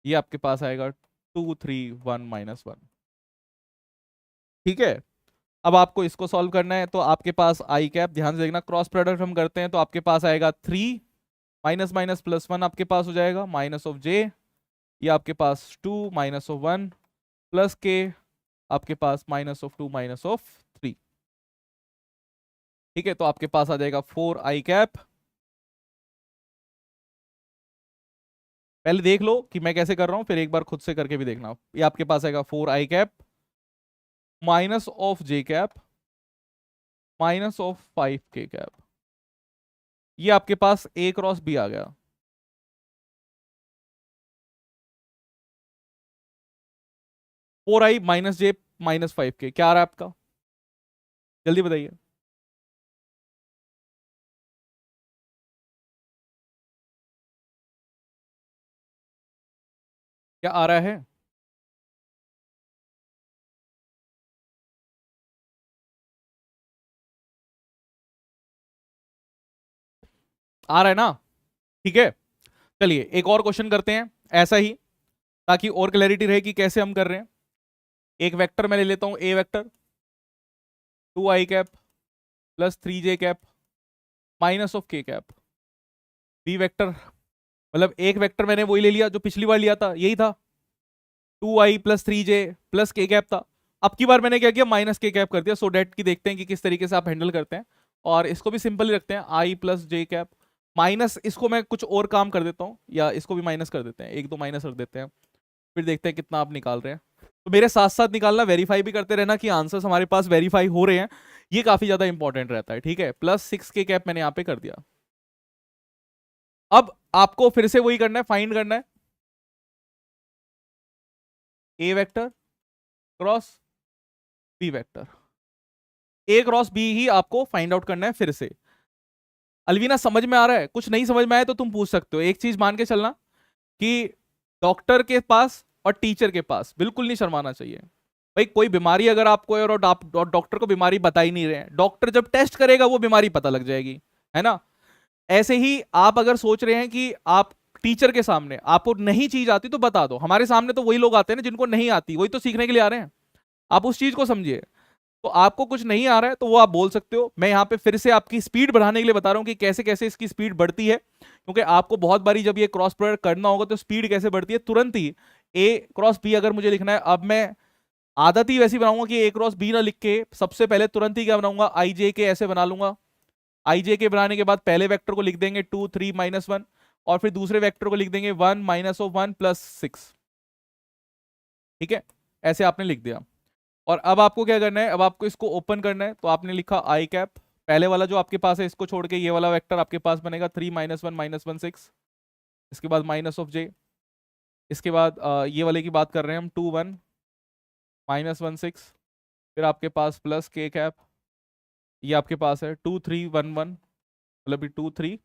ये आपके पास आएगा 2 3 1 -1। ठीक है, अब आपको इसको सॉल्व करना है, तो आपके पास आई कैप, ध्यान से देखना, क्रॉस प्रोडक्ट हम करते हैं, तो आपके पास आएगा 3 माइनस माइनस प्लस 1 आपके पास हो जाएगा, माइनस ऑफ जे, ये आपके पास 2 माइनस ऑफ 1 प्लस के, आपके पास माइनस ऑफ 2 माइनस ऑफ 3। ठीक है, तो आपके पास आ जाएगा 4 i कैप। पहले देख लो कि मैं कैसे कर रहा हूं, फिर एक बार खुद से करके भी देखना। ये आपके पास आएगा 4 i cap minus of J cap minus of 5 k cap, ये आपके पास ए क्रॉस बी आ गया। 4i माइनस जे माइनस 5 k, क्या आ रहा है आपका, जल्दी बताइए। क्या आ रहा है, आ रहा है ना? ठीक है, चलिए एक और क्वेश्चन करते हैं। ऐसा ही, ताकि और क्लैरिटी रहे कि कैसे हम कर रहे हैं। एक वेक्टर मैं ले लेता हूं, A vector 2i cap plus 3j cap minus of k cap. B vector, मतलब एक वेक्टर मैंने वही ले लिया जो पिछली बार लिया था, यही था 2i plus 3j plus k cap था। अब की बार मैंने क्या किया, माइनस k कैप कर दिया, सो डेट की देखते हैं कि किस तरीके से आप हैंडल करते हैं। और इसको भी सिंपल ही रखते हैं, i plus j cap minus, इसको मैं कुछ और काम कर देता हूँ, या इसको भी माइनस कर देते हैं, एक दो माइनस रख देते हैं, फिर देखते हैं कितना आप निकाल रहे हैं। तो मेरे साथ साथ निकालना, वेरीफाई भी करते रहना कि आंसर्स हमारे पास वेरीफाई हो रहे हैं, ये काफी ज्यादा इंपॉर्टेंट रहता है। ठीक है, प्लस 6k कैप मैंने यहाँ पे कर दिया। अब आपको फिर से वही करना है, फाइंड करना है ए वेक्टर क्रॉस बी वेक्टर, ए क्रॉस बी ही आपको फाइंड आउट करना है फिर से। अलवीना समझ में आ रहा है? कुछ नहीं समझ में आया तो तुम पूछ सकते हो। एक चीज मान के चलना कि डॉक्टर के पास और टीचर के पास बिल्कुल नहीं शर्माना चाहिए। भाई कोई बीमारी अगर आपको है और आप डॉक्टर को बीमारी बता ही नहीं रहे हैं, डॉक्टर जब टेस्ट करेगा वो बीमारी पता लग जाएगी, है ना। ऐसे ही आप अगर सोच रहे हैं कि आप टीचर के सामने आपको नहीं चीज आती तो बता दो, हमारे सामने तो वही लोग आते हैं ना जिनको नहीं आती, वही तो सीखने के लिए आ रहे हैं। आप उस चीज को समझिए। तो आपको कुछ नहीं आ रहा है तो वो आप बोल सकते हो। मैं यहाँ पे फिर से आपकी स्पीड बढ़ाने के लिए बता रहा हूँ कि कैसे कैसे इसकी स्पीड बढ़ती है, क्योंकि आपको बहुत बारी जब ये क्रॉस प्रोडक्ट करना होगा तो स्पीड कैसे बढ़ती है तुरंत ही। ए क्रॉस बी अगर मुझे लिखना है, अब मैं आदत ही वैसी बनाऊंगा कि ए क्रॉस बी ना लिख के सबसे पहले तुरंत ही क्या बनाऊंगा, आई जे के ऐसे बना लूंगा। आई जे के बनाने के बाद पहले वेक्टर को लिख देंगे 2 3 -1, और फिर दूसरे वेक्टर को लिख देंगे 1 -1 प्लस 6। ठीक है, ऐसे आपने लिख दिया। और अब आपको क्या करना है, अब आपको इसको ओपन करना है, तो आपने लिखा आई कैप, पहले वाला जो आपके पास है इसको छोड़ के ये वाला वेक्टर आपके पास बनेगा 3 -1 -1 6। इसके बाद माइनस ऑफ जे, इसके बाद ये वाले की बात कर रहे हैं हम, 2 1 -1 6, फिर आपके पास प्लस के कैप, ये आपके पास है 2 3 1 1, मतलब 2 3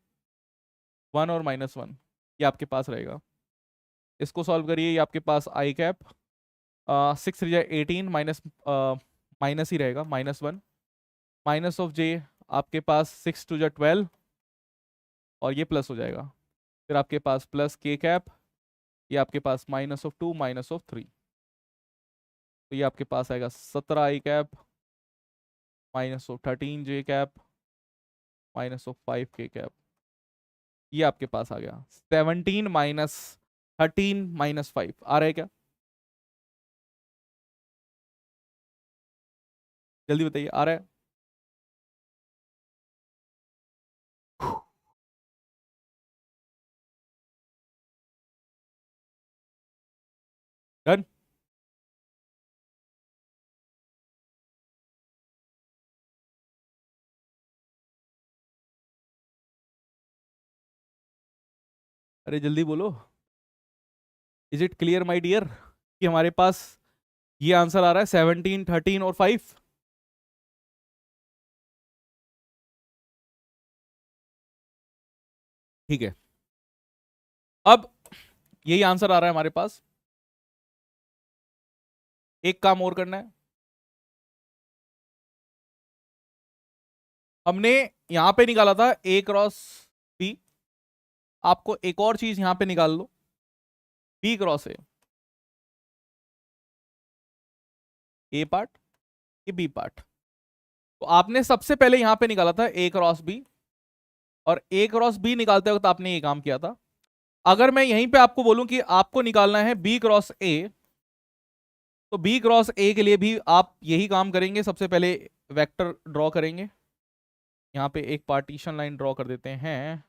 1 और -1, ये आपके पास रहेगा। इसको सॉल्व करिए, ये आपके पास आई कैप 6 18 माइनस माइनस ही रहेगा -1, माइनस ऑफ जे आपके पास 6 2 12, और ये प्लस हो जाएगा। फिर आपके पास प्लस के कैप, ये आपके पास -2 -3, तो ये आपके पास आएगा 17 आई कैप -13 जे कैप -5 के कैप। ये आपके पास आ गया 17 -13 -5। आ रहा है क्या? जल्दी बताइए, आ रहा है? डन। अरे जल्दी बोलो, is it clear my dear कि हमारे पास ये आंसर आ रहा है 17 13 और 5? ठीक है, अब यही आंसर आ रहा है हमारे पास। एक काम और करना है, हमने यहां पे निकाला था ए क्रॉस बी, आपको एक और चीज यहां पे निकाल लो, बी क्रॉस ए पार्ट, ये बी पार्ट। तो आपने सबसे पहले यहां पे निकाला था ए क्रॉस बी, और ए क्रॉस बी निकालते वक्त आपने ये काम किया था। अगर मैं यहीं पे आपको बोलूं कि आपको निकालना है बी क्रॉस ए, तो बी क्रॉस ए के लिए भी आप यही काम करेंगे। सबसे पहले वेक्टर ड्रॉ करेंगे, यहाँ पे एक पार्टीशन लाइन ड्रॉ कर देते हैं।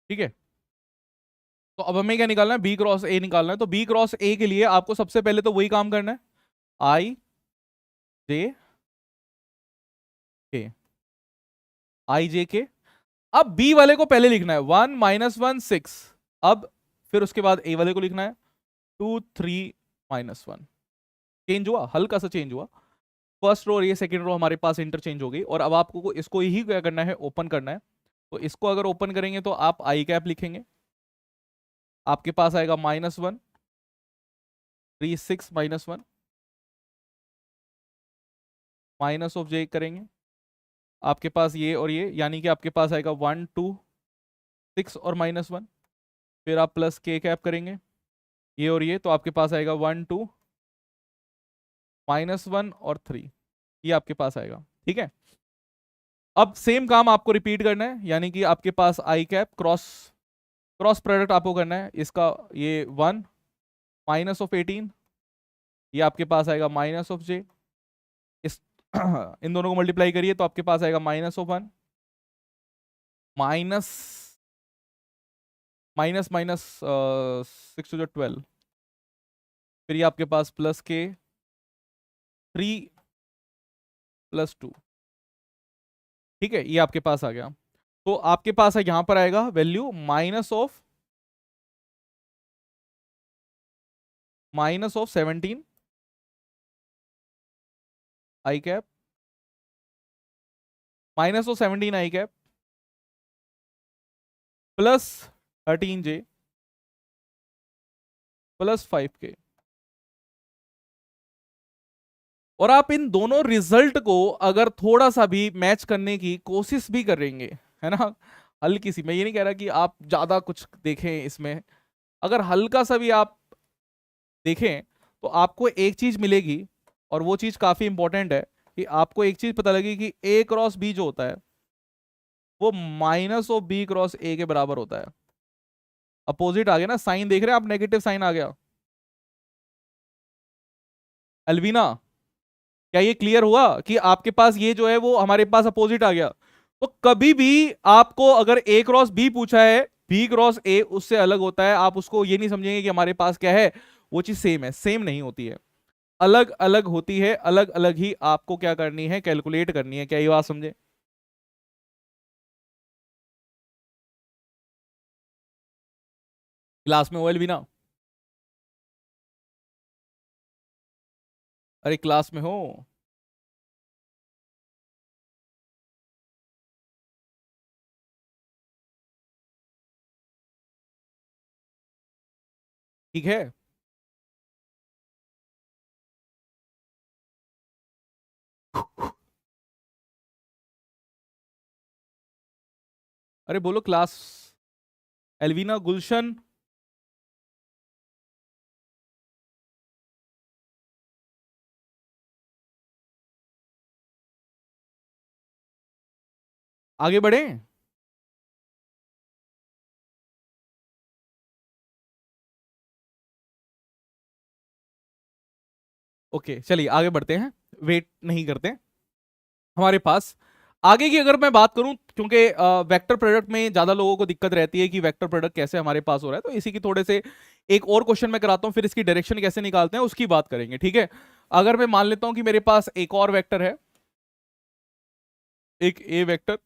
ठीक है, तो अब हमें क्या निकालना है, बी क्रॉस ए निकालना है। तो बी क्रॉस ए के लिए आपको सबसे पहले तो वही काम करना है, आई जे के, आई जे के। अब बी वाले को पहले लिखना है 1 -1 6, अब फिर उसके बाद ए वाले को लिखना है 2 3 -1। चेंज हुआ, हल्का सा चेंज हुआ। फर्स्ट रो और ये सेकंड रो हमारे पास इंटरचेंज हो गई, और अब आपको इसको ही क्या करना है, ओपन करना है। तो इसको अगर ओपन करेंगे तो आप आई कैप लिखेंगे, आपके पास आएगा -1 3 6 -1 माइनस ऑफ जे करेंगे, आपके पास ये और ये, यानी कि आपके पास आएगा 1 2 6 और -1। फिर आप प्लस के कैप करेंगे ये और ये, तो आपके पास आएगा 1 2 -1 और 3, ये आपके पास आएगा। ठीक है, अब सेम काम आपको रिपीट करना है, यानी कि आपके पास आई कैप क्रॉस क्रॉस प्रोडक्ट आपको करना है इसका, ये 1 -18, ये आपके पास आएगा -j। इस इन दोनों को मल्टीप्लाई करिए तो आपके पास आएगा -1 माइनस माइनस माइनस 6 to 12, फिर ये आपके पास प्लस के 3 +2। ठीक है, ये आपके पास आ गया। तो आपके पास है यहां पर आएगा value minus of 17 I cap, -17 I cap plus 13 J plus 5 के। और आप इन दोनों रिजल्ट को अगर थोड़ा सा भी मैच करने की कोशिश भी करेंगे, है ना, हल्की सी, मैं ये नहीं कह रहा कि आप ज्यादा कुछ देखें इसमें, अगर हल्का सा भी आप देखें तो आपको एक चीज मिलेगी, और वो चीज काफी इंपॉर्टेंट है कि आपको एक चीज पता लगी कि ए क्रॉस बी जो होता है वो -b×a के बराबर होता है। अपोजिट आ गया ना, साइन देख रहे हैं आप, नेगेटिव साइन आ गया। अल्वीना, क्या ये क्लियर हुआ कि आपके पास ये जो है वो हमारे पास अपोजिट आ गया? तो कभी भी आपको अगर a क्रॉस बी पूछा है, b क्रॉस a उससे अलग होता है, आप उसको ये नहीं समझेंगे कि हमारे पास क्या है, वो चीज सेम है, सेम नहीं होती है, अलग अलग होती है, अलग अलग ही आपको क्या करनी है, कैलकुलेट करनी है। क्या ये बात समझे? क्लास में ओएल भी ना, अरे क्लास में हो? ठीक है, अरे बोलो क्लास। एल्वीना, गुलशन, आगे बढ़े। ओके चलिए आगे बढ़ते हैं, वेट नहीं करते हमारे पास। आगे की अगर मैं बात करूं, क्योंकि वेक्टर प्रोडक्ट में ज्यादा लोगों को दिक्कत रहती है कि वेक्टर प्रोडक्ट कैसे हमारे पास हो रहा है, तो इसी की थोड़े से एक और क्वेश्चन मैं कराता हूं, फिर इसकी डायरेक्शन कैसे निकालते हैं उसकी बात करेंगे। ठीक है, अगर मैं मान लेता हूं कि मेरे पास एक और वेक्टर है, एक A vector,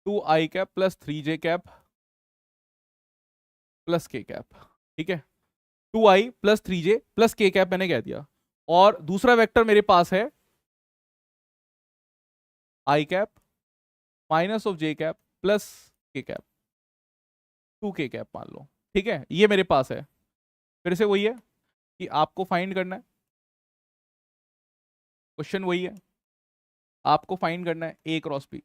two I cap plus 3 J cap plus K cap. ठीक है, 2i + 3j + k कैप मैंने कह दिया। और दूसरा वेक्टर मेरे पास है I cap -of j cap plus K cap, 2k cap मान लो। ठीक है, ये मेरे पास है। फिर से वही है कि आपको फाइंड करना है, क्वेश्चन वही है, आपको फाइंड करना है ए क्रॉस बी,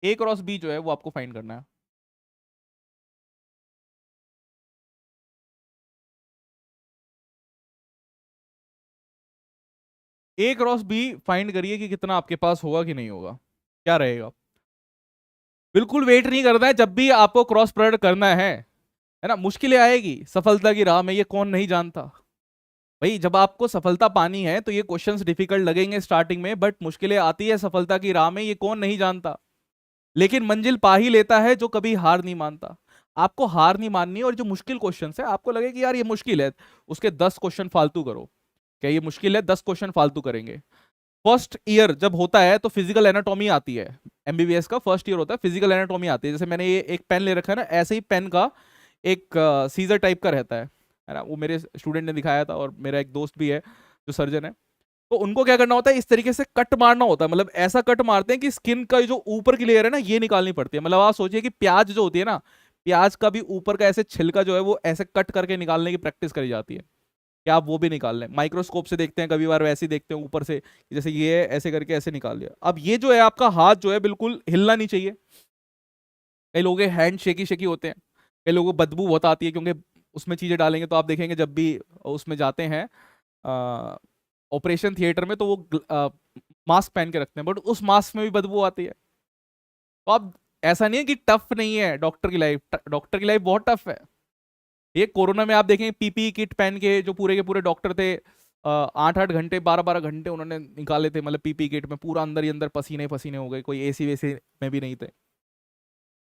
ए क्रॉस बी जो है वो आपको फाइंड करना है। ए क्रॉस बी फाइंड करिए कि कितना आपके पास होगा कि नहीं होगा, क्या रहेगा। बिल्कुल वेट नहीं करना है, जब भी आपको क्रॉस प्रोडक्ट करना है ना, मुश्किलें आएगी सफलता की राह में, ये कौन नहीं जानता भाई। जब आपको सफलता पानी है तो ये क्वेश्चंस डिफिकल्ट लगेंगे स्टार्टिंग में, बट मुश्किलें आती है सफलता की राह में, ये कौन नहीं जानता। लेकिन मंजिल पा ही लेता है जो कभी हार नहीं मानता। आपको हार नहीं माननी है, और जो मुश्किल क्वेश्चन है आपको लगे कि यार ये मुश्किल है, उसके 10 क्वेश्चन फालतू करो। क्या ये मुश्किल है, 10 क्वेश्चन फालतू करेंगे। फर्स्ट ईयर जब होता है तो फिजिकल एनाटॉमी आती है, एमबीबीएस का फर्स्ट ईयर होता है, फिजिकल एनाटॉमी आती है। जैसे मैंने ये एक पेन ले रखा है ना, ऐसे ही पेन का एक सीजर टाइप का रहता है ना, वो मेरे स्टूडेंट ने दिखाया था, और मेरा एक दोस्त भी है जो सर्जन है। तो उनको क्या करना होता है, इस तरीके से कट मारना होता है, मतलब ऐसा कट मारते हैं कि स्किन का जो ऊपर की लेयर है ना ये निकालनी पड़ती है। मतलब आप सोचिए कि प्याज जो होती है ना, प्याज का भी ऊपर का ऐसे छिलका जो है वो ऐसे कट करके निकालने की प्रैक्टिस करी जाती है, कि आप वो भी निकाल लें। माइक्रोस्कोप से देखते हैं कभी बार, वैसे ही देखते हैं ऊपर से, जैसे ये ऐसे करके ऐसे निकाल लिया। अब ये जो है आपका हाथ जो है बिल्कुल हिलना नहीं चाहिए। कई लोगों के हैंड शेकी शेकी होते हैं, कई लोगों को बदबू बहुत आती है, क्योंकि उसमें चीजें डालेंगे। तो आप देखेंगे जब भी उसमें जाते हैं ऑपरेशन थिएटर में, तो वो मास्क पहन के रखते हैं, बट उस मास्क में भी बदबू आती है। तो आप, ऐसा नहीं है कि टफ नहीं है डॉक्टर की लाइफ, डॉक्टर की लाइफ बहुत टफ है। ये कोरोना में आप देखें पीपी किट पहन के जो पूरे के पूरे डॉक्टर थे, 8-8 घंटे 12-12 घंटे उन्होंने निकाले थे, मतलब पीपी किट में पूरा अंदर ही अंदर पसीने पसीने हो गए, कोई एसी वेसी में भी नहीं थे।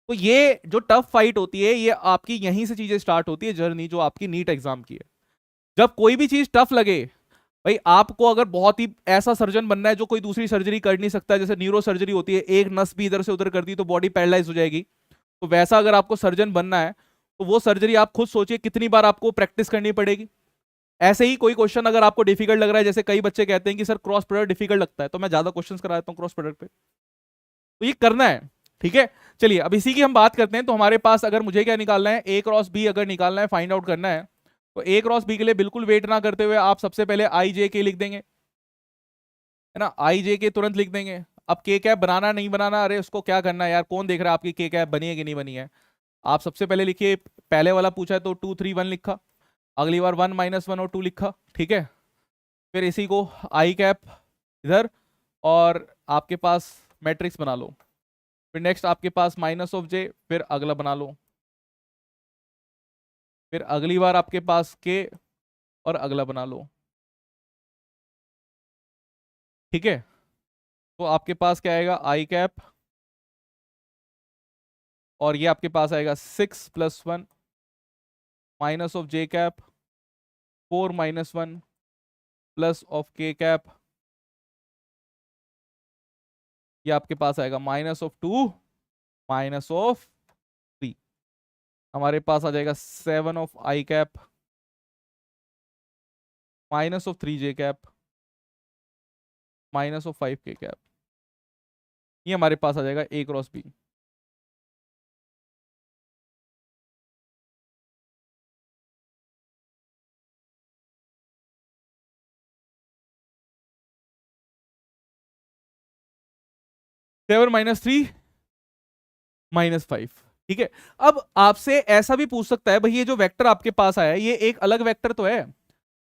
तो ये जो टफ फाइट होती है, ये आपकी यहीं से चीजें स्टार्ट होती है, जर्नी जो आपकी नीट एग्जाम की है। जब कोई भी चीज टफ लगे, भाई आपको अगर बहुत ही ऐसा सर्जन बनना है जो कोई दूसरी सर्जरी कर नहीं सकता, जैसे न्यूरो सर्जरी होती है, एक नस भी इधर से उधर कर दी तो बॉडी पैरालाइज हो जाएगी, तो वैसा अगर आपको सर्जन बनना है, तो वो सर्जरी आप खुद सोचिए कितनी बार आपको प्रैक्टिस करनी पड़ेगी। ऐसे ही कोई क्वेश्चन अगर आपको डिफिकल्ट लग रहा है, जैसे कई बच्चे कहते हैं कि सर क्रॉस प्रोडक्ट डिफिकल्ट लगता है, तो मैं ज्यादा क्वेश्चंस करा देता हूँ क्रॉस प्रोडक्ट पे, तो ये करना है। ठीक है, चलिए अब इसी की हम बात करते हैं। तो हमारे पास अगर मुझे क्या निकालना है, ए क्रॉस बी अगर निकालना है, फाइंड आउट करना है, तो ए क्रॉस बी के लिए बिल्कुल वेट ना करते हुए आप सबसे पहले आई जे के लिख देंगे, है ना, आई जे के तुरंत लिख देंगे। अब के कैप बनाना नहीं बनाना, अरे उसको क्या करना है यार, कौन देख रहा है आपकी के कैप बनी है कि नहीं बनी है। आप सबसे पहले लिखिए, पहले वाला पूछा है तो 2 3 1 लिखा, अगली बार 1 - 1 और 2 लिखा, ठीक है। फिर इसी को आई कैप इधर, और आपके पास मैट्रिक्स बना लो। फिर नेक्स्ट आपके पास माइनस ऑफ जे, फिर अगला बना लो, फिर अगली बार आपके पास के, और अगला बना लो, ठीक है। तो आपके पास क्या आएगा, आई कैप, और ये आपके पास आएगा 6 + 1 minus of J cap, 4 - 1 plus of K cap, ये आपके पास आएगा -2 -3। हमारे पास आ जाएगा 7 of I cap -3 J cap -5 के कैप। ये हमारे पास आ जाएगा ए क्रॉस बी। 7 - 3 -5, ठीक है। अब आपसे ऐसा भी पूछ सकता है, भाई ये जो वेक्टर आपके पास आया है ये एक अलग वेक्टर तो है,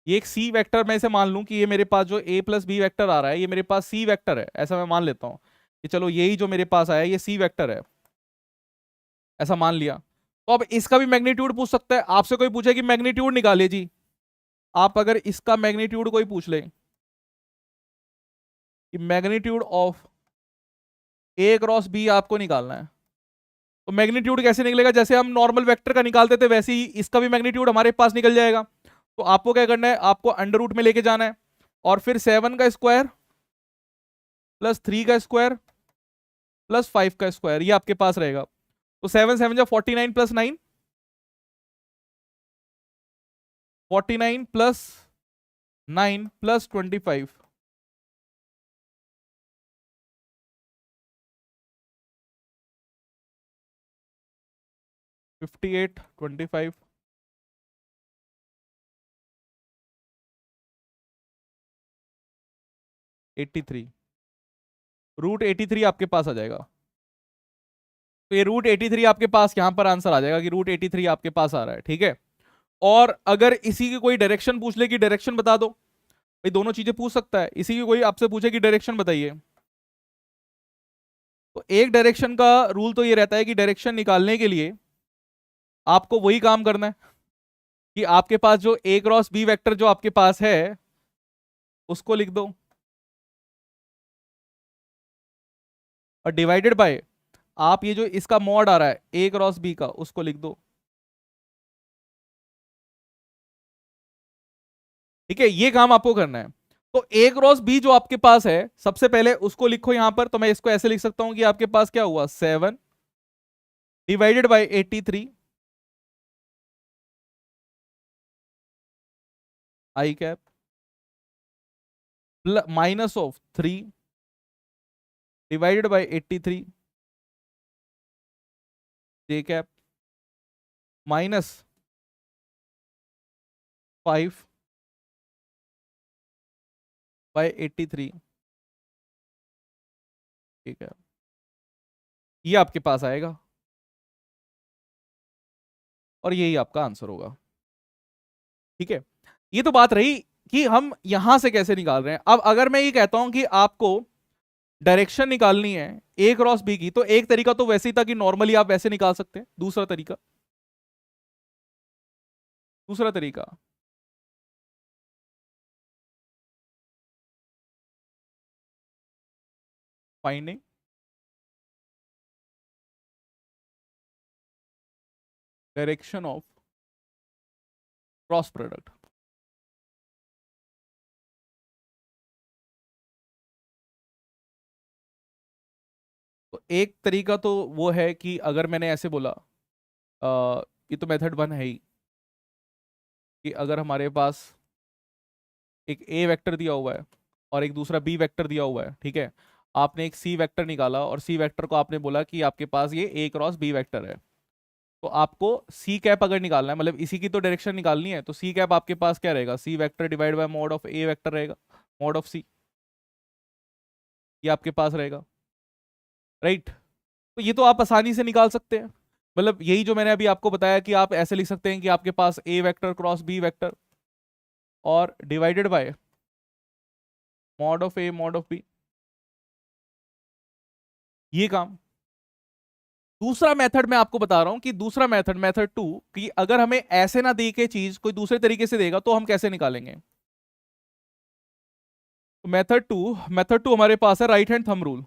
ये एक सी वेक्टर, मैं इसे मान लूं कि ये मेरे पास जो a + b वेक्टर आ रहा है ये मेरे पास सी वेक्टर है, ऐसा मैं मान लेता हूं कि चलो यही जो मेरे पास आया है ये सी वेक्टर है, ऐसा मान लिया। तो अब इसका भी मैग्नीट्यूड पूछ सकता है आपसे, कोई पूछे कि मैग्नीट्यूड निकालिए जी, आप अगर इसका मैग्नीट्यूड कोई पूछ ले कि magnitude of A cross B आपको निकालना है, तो मैग्नीट्यूड कैसे निकलेगा, जैसे हम नॉर्मल वेक्टर का निकालते थे वैसे ही इसका भी मैग्नीट्यूड हमारे पास निकल जाएगा। तो आपको क्या करना है, आपको अंडर रूट में लेके जाना है, और फिर 7 का स्क्वायर प्लस 3 का स्क्वायर प्लस 5 का स्क्वायर, ये आपके पास रहेगा। तो 7 7 जा 49 + 9, 49 + 9 + 25, 58 25 83, √83 आपके पास आ जाएगा। तो ये √83 आपके पास यहां पर आंसर आ जाएगा कि √83 आपके पास आ रहा है, ठीक है। और अगर इसी की कोई डायरेक्शन पूछ ले कि डायरेक्शन बता दो, भाई दोनों चीजें पूछ सकता है, इसी की कोई आपसे पूछे कि डायरेक्शन बताइए, तो एक डायरेक्शन का रूल तो ये रहता है कि डायरेक्शन निकालने के लिए आपको वही काम करना है कि आपके पास जो ए क्रॉस बी वेक्टर जो आपके पास है उसको लिख दो, और डिवाइडेड बाय आप ये जो इसका मॉड आ रहा है ए क्रॉस बी का उसको लिख दो, ठीक है। ये काम आपको करना है। तो ए क्रॉस बी जो आपके पास है, सबसे पहले उसको लिखो यहां पर। तो मैं इसको ऐसे लिख सकता हूं कि आपके पास क्या हुआ, 7 divided by 83 I cap minus of 3 divided by 83 J cap minus 5 by 83। ठीक है, ये आपके पास आएगा और यही आपका आंसर होगा। ठीक है, ये तो बात रही कि हम यहां से कैसे निकाल रहे हैं। अब अगर मैं ये कहता हूं कि आपको डायरेक्शन निकालनी है ए क्रॉस बी की, तो एक तरीका तो वैसे ही था कि नॉर्मली आप वैसे निकाल सकते हैं। दूसरा तरीका, दूसरा तरीका finding direction of cross product. तो एक तरीका तो वो है कि अगर मैंने ऐसे बोला, ये तो मेथड 1 है ही, कि अगर हमारे पास एक ए वेक्टर दिया हुआ है और एक दूसरा बी वेक्टर दिया हुआ है, ठीक है, आपने एक सी वेक्टर निकाला और सी वेक्टर को आपने बोला कि आपके पास ये ए क्रॉस बी वेक्टर है, तो आपको सी कैप अगर निकालना है, मतलब इसी की तो डायरेक्शन निकालनी है, तो सी कैप आपके पास क्या रहेगा, C vector divide by mod of A vector रहेगा, मॉड ऑफ सी, ये आपके पास रहेगा। राइट, तो ये तो आप आसानी से निकाल सकते हैं। मतलब यही जो मैंने अभी आपको बताया कि आप ऐसे लिख सकते हैं कि आपके पास A vector cross B vector और divided by mod of A mod of B, ये काम। दूसरा मेथड मैं आपको बता रहा हूं कि दूसरा मेथड, मेथड 2, कि अगर हमें ऐसे ना दे के चीज कोई दूसरे तरीके से देगा तो हम कैसे निकालेंगे। तो मेथड टू हमारे पास है right hand thumb rule.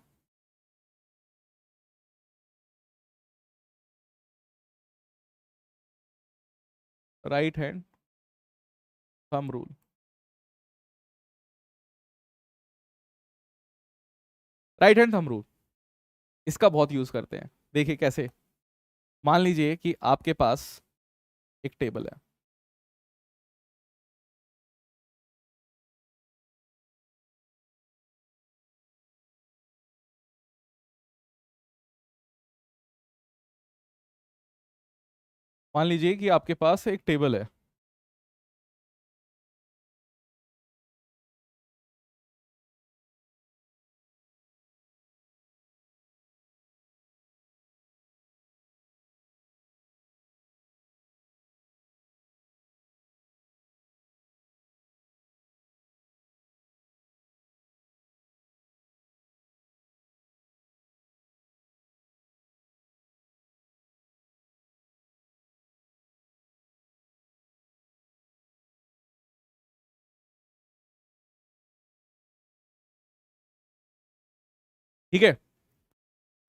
Right hand thumb rule, right hand thumb rule, इसका बहुत यूज करते हैं। देखिए कैसे। मान लीजिए कि आपके पास एक टेबल है, मान लीजिए कि आपके पास एक टेबल है, ठीक है,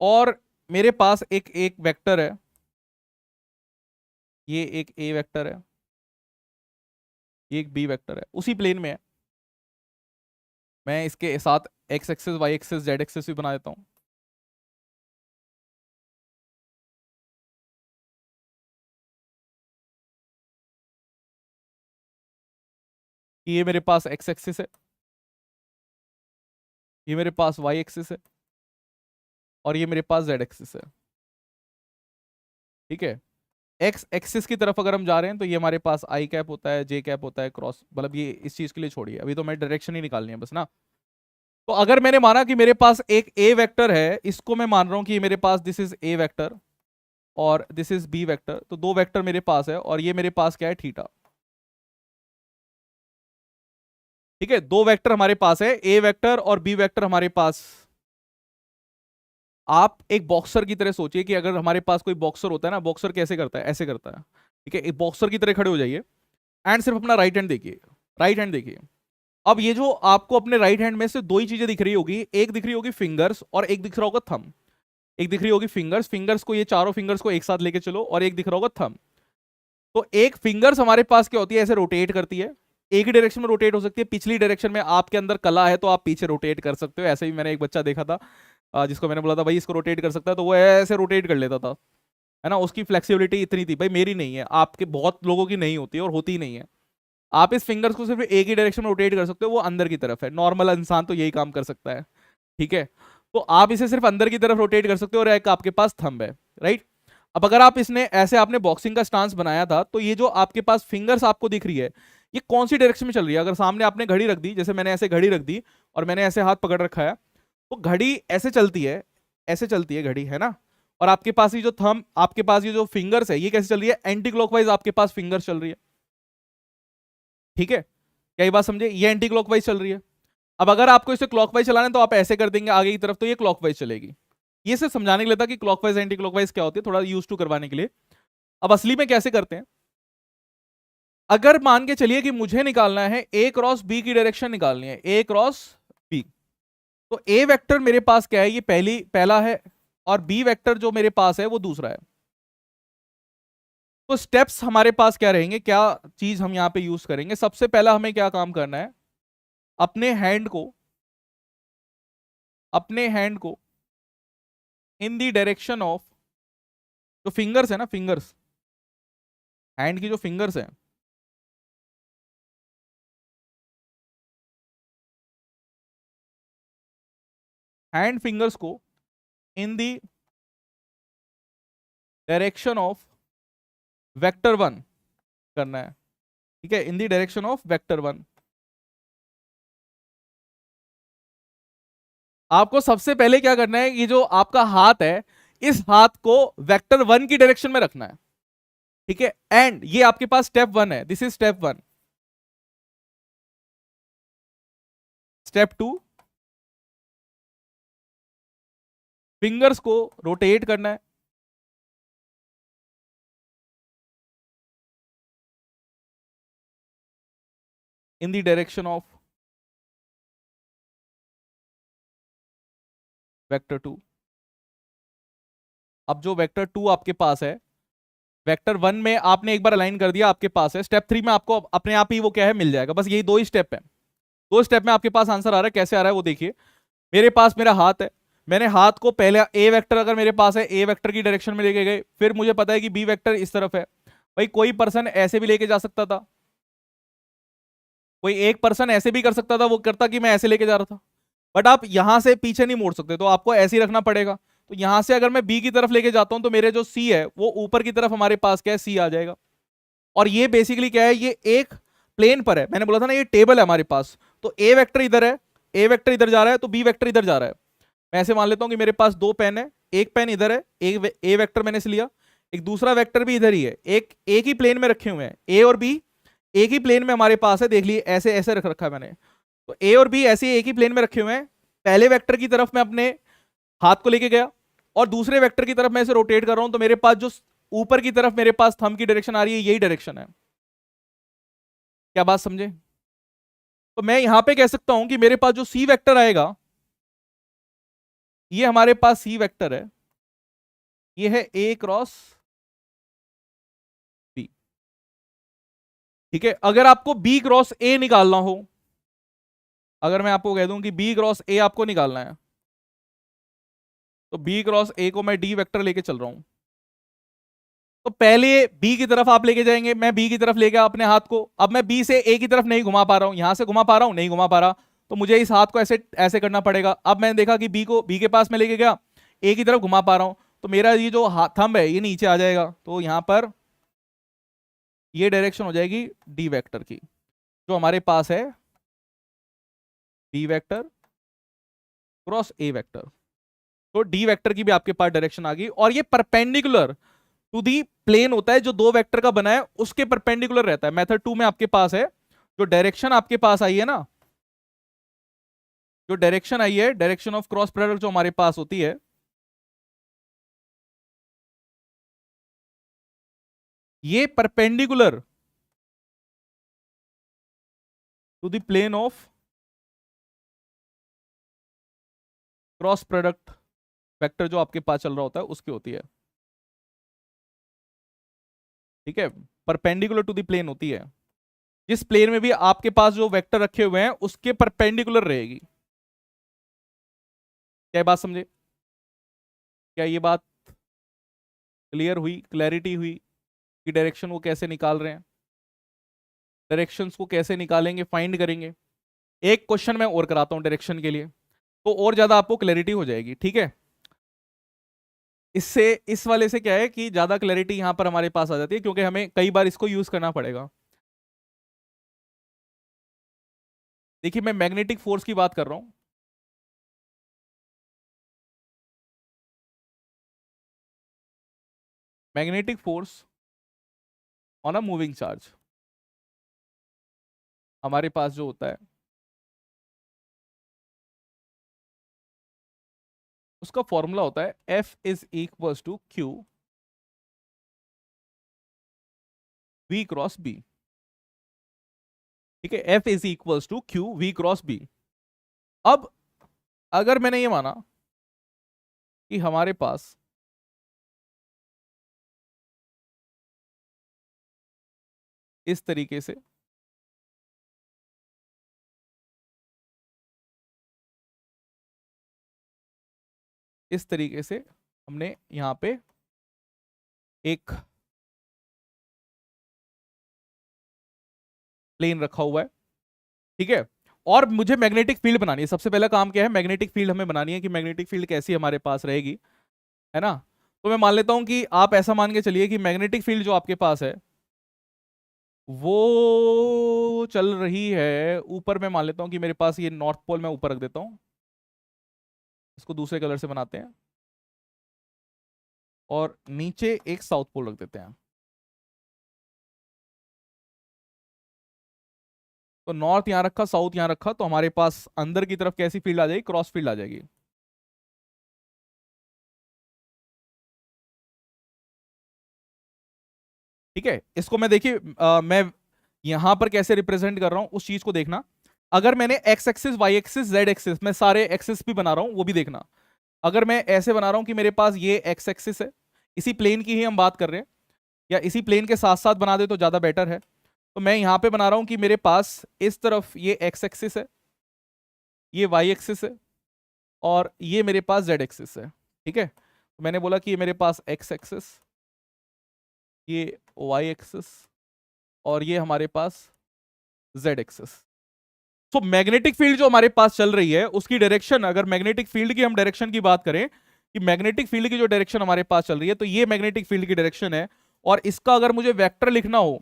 और मेरे पास एक एक वेक्टर है, ये एक ए वेक्टर है, ये एक बी वेक्टर है, उसी प्लेन में है। मैं इसके साथ X axis Y axis Z axis भी बना देता हूं। ये मेरे पास एक्स एक्सिस है, ये मेरे पास वाई एक्सिस है और ये मेरे पास जेड एक्सिस है। ठीक है, एक्स एक्सिस की तरफ अगर हम जा रहे हैं तो ये हमारे पास आई कैप होता है, जे कैप होता है, क्रॉस, मतलब ये इस चीज के लिए छोड़िए, अभी तो मैं डायरेक्शन ही निकालनी है बस ना। तो अगर मैंने माना कि मेरे पास एक ए वेक्टर है, इसको मैं मान रहा हूं कि मेरे पास दिस इज ए वेक्टर और दिस इज बी वेक्टर, तो दो वेक्टर मेरे पास है और ये मेरे पास क्या है, थीटा। ठीक है, दो वेक्टर हमारे पास है, ए वेक्टर और बी वेक्टर हमारे पास। आप एक बॉक्सर की तरह सोचिए कि अगर हमारे पास कोई बॉक्सर होता है ना, बॉक्सर कैसे करता है, ऐसे करता है। ठीक है, एक बॉक्सर की तरह खड़े हो जाइए एंड सिर्फ अपना राइट हैंड देखिए, राइट हैंड देखिए। अब ये जो आपको अपने राइट हैंड में से दो ही चीजें दिख रही होगी, एक दिख रही होगी फिंगर्स और एक दिख रहा होगा थंब। एक दिख रही होगी फिंगर्स, फिंगर्स को, ये चारों फिंगर्स को एक साथ लेके चलो, और एक दिख रहा होगा थंब। तो एक फिंगर्स हमारे पास क्या होती है, ऐसे रोटेट करती है, एक ही डायरेक्शन में रोटेट हो सकती है। पिछली डायरेक्शन में आपके अंदर कला है तो आप पीछे रोटेट कर सकते हो। ऐसे ही मैंने एक बच्चा देखा था, जिसको मैंने बोला था भाई इसको रोटेट कर सकता है, तो वो ऐसे रोटेट कर लेता था, है ना। उसकी फ्लेक्सिबिलिटी इतनी थी। भाई मेरी नहीं है, आपके बहुत लोगों की नहीं होती है और होती नहीं है। आप इस फिंगर्स को सिर्फ एक ही डायरेक्शन में रोटेट कर सकते हो, वो अंदर की तरफ है। नॉर्मल इंसान तो यही काम कर सकता है, ठीक है। तो आप इसे सिर्फ अंदर की तरफ रोटेट कर सकते हो और एक आपके पास थंब है, राइट। अब अगर आप इसने ऐसे आपने बॉक्सिंग का स्टांस बनाया था, तो ये जो आपके पास फिंगर्स आपको दिख रही है, ये कौन सी डायरेक्शन में चल रही है। अगर सामने आपने घड़ी रख दी, जैसे मैंने ऐसे घड़ी रख दी और मैंने ऐसे हाथ पकड़ रखा है, तो घड़ी ऐसे चलती है, ऐसे चलती है घड़ी, है ना। और आपके पास ये जो थंब, आपके पास ये जो फिंगर्स है, ये कैसे चल रही है, एंटी क्लॉकवाइज आपके पास फिंगर्स चल रही है, ठीक है। क्या ये बात समझे, ये एंटी क्लॉकवाइज चल रही है। अब अगर आपको इसे क्लॉकवाइज चलाना है तो आप ऐसे कर देंगे आगे की तरफ, तो ये क्लॉकवाइज चलेगी। ये सिर्फ समझाने के लिए था कि क्लॉकवाइज एंटी क्लॉकवाइज क्या होती है, थोड़ा यूज टू करवाने के लिए। अब असली में कैसे करते हैं, अगर मान के चलिए कि मुझे निकालना है ए क्रॉस बी की डायरेक्शन निकालनी है, ए क्रॉस बी, तो ए वेक्टर मेरे पास क्या है, ये पहला है, और बी वेक्टर जो मेरे पास है वो दूसरा है। तो स्टेप्स हमारे पास क्या रहेंगे, क्या चीज हम यहां पे यूज करेंगे। सबसे पहला हमें क्या काम करना है, अपने हैंड को, अपने हैंड को इन दी डायरेक्शन ऑफ, जो फिंगर्स है ना, फिंगर्स, हैंड की जो फिंगर्स है, हैंड फिंगर्स को in the direction of vector one करना है, ठीक है, in the direction of vector one. आपको सबसे पहले क्या करना है, ये जो आपका हाथ है, इस हाथ को वेक्टर वन की डायरेक्शन में रखना है, ठीक है। एंड ये आपके पास स्टेप वन है, this is step one. Step two, fingers को रोटेट करना है, in the direction of vector two. अब जो वेक्टर टू आपके पास है, वेक्टर वन में आपने एक बार अलाइन कर दिया, आपके पास है। स्टेप थ्री में आपको अपने आप ही वो क्या है, मिल जाएगा। बस यही दो ही स्टेप है, दो स्टेप में आपके पास आंसर आ रहा है। कैसे आ रहा है वो देखिए। मेरे पास मेरा हाथ है, मैंने हाथ को पहले ए वेक्टर अगर मेरे पास है, ए वेक्टर की डायरेक्शन में लेके गए, फिर मुझे पता है कि बी वेक्टर इस तरफ है। भाई कोई पर्सन ऐसे भी लेके जा सकता था, कोई एक पर्सन ऐसे भी कर सकता था, वो करता कि मैं ऐसे लेके जा रहा था। बट आप यहां से पीछे नहीं मोड़ सकते, तो आपको ऐसे ही रखना पड़ेगा। तो यहां से अगर मैं बी की तरफ लेके जाता हूं, तो मेरे जो सी है वो ऊपर की तरफ हमारे पास क्या है, सी आ जाएगा। और ये बेसिकली क्या है, ये एक प्लेन पर है। मैंने बोला था ना, ये टेबल है हमारे पास। तो ए वेक्टर इधर है, ए वेक्टर इधर जा रहा है, तो बी वेक्टर इधर जा रहा है। मैं ऐसे मान लेता हूं कि मेरे पास दो पेन है, एक पेन इधर है, एक ए वेक्टर मैंने से लिया, एक दूसरा वेक्टर भी इधर ही है, एक ही प्लेन में रखे हुए हैं। ए और बी एक ही प्लेन में हमारे पास है, देख लिए ऐसे ऐसे रख रखा है मैंने। तो ए और बी ऐसे एक ही प्लेन में रखे हुए हैं। पहले वेक्टर की तरफ मैं अपने हाथ को लेके गया और दूसरे वेक्टर की तरफ मैं इसे रोटेट कर रहा हूं, तो मेरे पास जो ऊपर की तरफ मेरे पास थंब की डायरेक्शन आ रही है, यही डायरेक्शन है। क्या बात समझे। तो मैं यहां पे कह सकता हूं कि मेरे पास जो सी वेक्टर आएगा, ये हमारे पास सी वेक्टर है, ये है ए क्रॉस बी, ठीक है। अगर आपको बी क्रॉस ए निकालना हो, अगर मैं आपको कह दूं कि बी क्रॉस ए आपको निकालना है, तो बी क्रॉस ए को मैं डी वेक्टर लेके चल रहा हूं। तो पहले बी की तरफ आप लेके जाएंगे, मैं बी की तरफ ले गया अपने हाथ को। अब मैं बी से ए की तरफ नहीं घुमा पा रहा हूं, यहां से घुमा पा रहा हूं, नहीं घुमा पा रहा, तो मुझे इस हाथ को ऐसे ऐसे करना पड़ेगा। अब मैंने देखा कि बी को बी के पास में लेके गया, ए की तरफ घुमा पा रहा हूं, तो मेरा ये जो थंब है ये नीचे आ जाएगा। तो यहां पर ये डायरेक्शन हो जाएगी डी वेक्टर की, जो हमारे पास है B vector cross A vector. तो डी वेक्टर की भी आपके पास डायरेक्शन आ गई, और ये परपेंडिकुलर टू दी प्लेन होता है, जो दो वेक्टर का बना है उसके परपेंडिकुलर रहता है। मेथड टू में आपके पास है, जो डायरेक्शन आपके पास आई है ना, जो डायरेक्शन आई है, डायरेक्शन ऑफ क्रॉस प्रोडक्ट जो हमारे पास होती है, ये perpendicular to the plane of cross product vector जो आपके पास चल रहा होता है उसकी होती है, ठीक है। परपेंडिकुलर टू द प्लेन होती है। जिस प्लेन में भी आपके पास जो वेक्टर रखे हुए हैं उसके परपेंडिकुलर रहेगी। क्या बात समझे? क्या ये बात क्लियर हुई, क्लैरिटी हुई कि डायरेक्शन वो कैसे निकाल रहे हैं, डायरेक्शंस को कैसे निकालेंगे, फाइंड करेंगे। एक क्वेश्चन मैं और कराता हूं डायरेक्शन के लिए, तो और ज्यादा आपको क्लैरिटी हो जाएगी, ठीक है। इससे, इस वाले से क्या है कि ज्यादा क्लैरिटी यहां पर हमारे पास आ जाती है, क्योंकि हमें कई बार इसको यूज करना पड़ेगा। देखिए मैं मैग्नेटिक फोर्स की बात कर रहा हूं। Magnetic force on a moving charge हमारे पास जो होता है उसका फॉर्मूला होता है F is equals to Q V cross B। ठीक है, F is equals to Q V cross B। अब अगर मैंने ये माना कि हमारे पास इस तरीके से हमने यहां पे एक प्लेन रखा हुआ है, ठीक है, और मुझे मैग्नेटिक फील्ड बनानी है। सबसे पहला काम क्या है, मैग्नेटिक फील्ड हमें बनानी है कि मैग्नेटिक फील्ड कैसी हमारे पास रहेगी, है ना। तो मैं मान लेता हूं कि आप ऐसा मान के चलिए कि मैग्नेटिक फील्ड जो आपके पास है वो चल रही है ऊपर। मैं मान लेता हूं कि मेरे पास ये नॉर्थ पोल मैं ऊपर रख देता हूं, इसको दूसरे कलर से बनाते हैं, और नीचे एक साउथ पोल रख देते हैं। तो नॉर्थ यहां रखा, साउथ यहां रखा, तो हमारे पास अंदर की तरफ कैसी फील्ड आ जाएगी, क्रॉस फील्ड आ जाएगी। ठीक है, इसको मैं देखिए मैं यहां पर कैसे रिप्रेजेंट कर रहा हूं उस चीज को देखना। अगर मैंने X axis, Y axis, Z axis, मैं सारे एक्सिस भी बना रहा हूं वो भी देखना। अगर मैं ऐसे बना रहा हूं कि मेरे पास ये एक्स एक्सिस है, इसी प्लेन की ही हम बात कर रहे हैं, या इसी प्लेन के साथ साथ बना दे तो ज्यादा बेटर है। तो मैं यहां पे बना रहा हूं कि मेरे पास इस तरफ ये एक्स एक्सिस है, ये वाई एक्सिस है, और ये मेरे पास जेड एक्सिस है। ठीक है, तो मैंने बोला कि ये मेरे पास एक्स एक्सिस, ये वाई एक्सिस, और ये हमारे पास जेड एक्सिस। तो मैग्नेटिक फील्ड जो हमारे पास चल रही है उसकी डायरेक्शन, अगर मैग्नेटिक फील्ड की हम डायरेक्शन की बात करें कि मैग्नेटिक फील्ड की जो डायरेक्शन हमारे पास चल रही है, तो ये मैग्नेटिक फील्ड की डायरेक्शन है। और इसका अगर मुझे वेक्टर लिखना हो,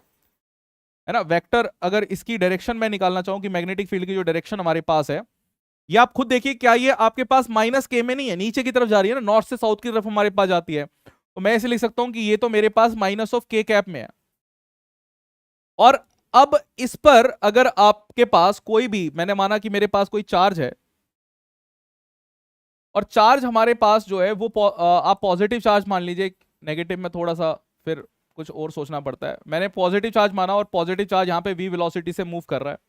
है ना, वेक्टर, अगर इसकी डायरेक्शन मैं निकालना चाहूं कि मैग्नेटिक फील्ड की जो डायरेक्शन हमारे पास है, ये आप खुद देखिए, क्या ये आपके पास माइनस के में नहीं है, नीचे की तरफ जा रही है ना, नॉर्थ से साउथ की तरफ हमारे पास जाती है। तो मैं इसे लिख सकता हूं कि ये तो मेरे पास माइनस ऑफ के कैप में है। और अब इस पर अगर आपके पास कोई भी, मैंने माना कि मेरे पास कोई चार्ज है, और चार्ज हमारे पास जो है वो आप पॉजिटिव चार्ज मान लीजिए, नेगेटिव में थोड़ा सा फिर कुछ और सोचना पड़ता है। मैंने पॉजिटिव चार्ज माना, और पॉजिटिव चार्ज यहां पे v वेलोसिटी से मूव कर रहा है,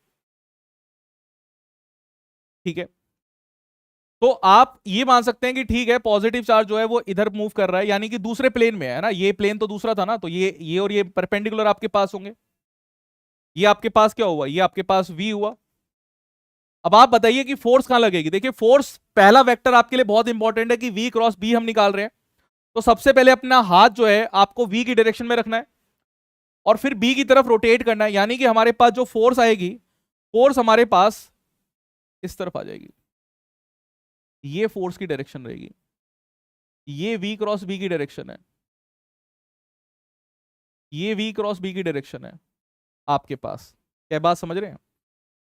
ठीक है। तो आप ये मान सकते हैं कि ठीक है, पॉजिटिव चार्ज जो है वो इधर मूव कर रहा है, यानी कि दूसरे प्लेन में है ना, ये प्लेन तो दूसरा था ना, तो ये और ये परपेंडिकुलर आपके पास होंगे। ये आपके पास क्या हुआ, ये आपके पास v हुआ। अब आप बताइए कि फोर्स कहां लगेगी। देखिए फोर्स, पहला वेक्टर आपके लिए बहुत इंपॉर्टेंट है कि v क्रॉस b हम निकाल रहे हैं। तो सबसे पहले अपना हाथ जो है आपको v की डायरेक्शन में रखना है, और फिर b की तरफ रोटेट करना है, यानी कि हमारे पास जो फोर्स आएगी, फोर्स हमारे पास इस तरफ आ जाएगी। ये फोर्स की डायरेक्शन रहेगी, ये v क्रॉस b की डायरेक्शन है, ये v क्रॉस b की डायरेक्शन है आपके पास। क्या बात समझ रहे हैं?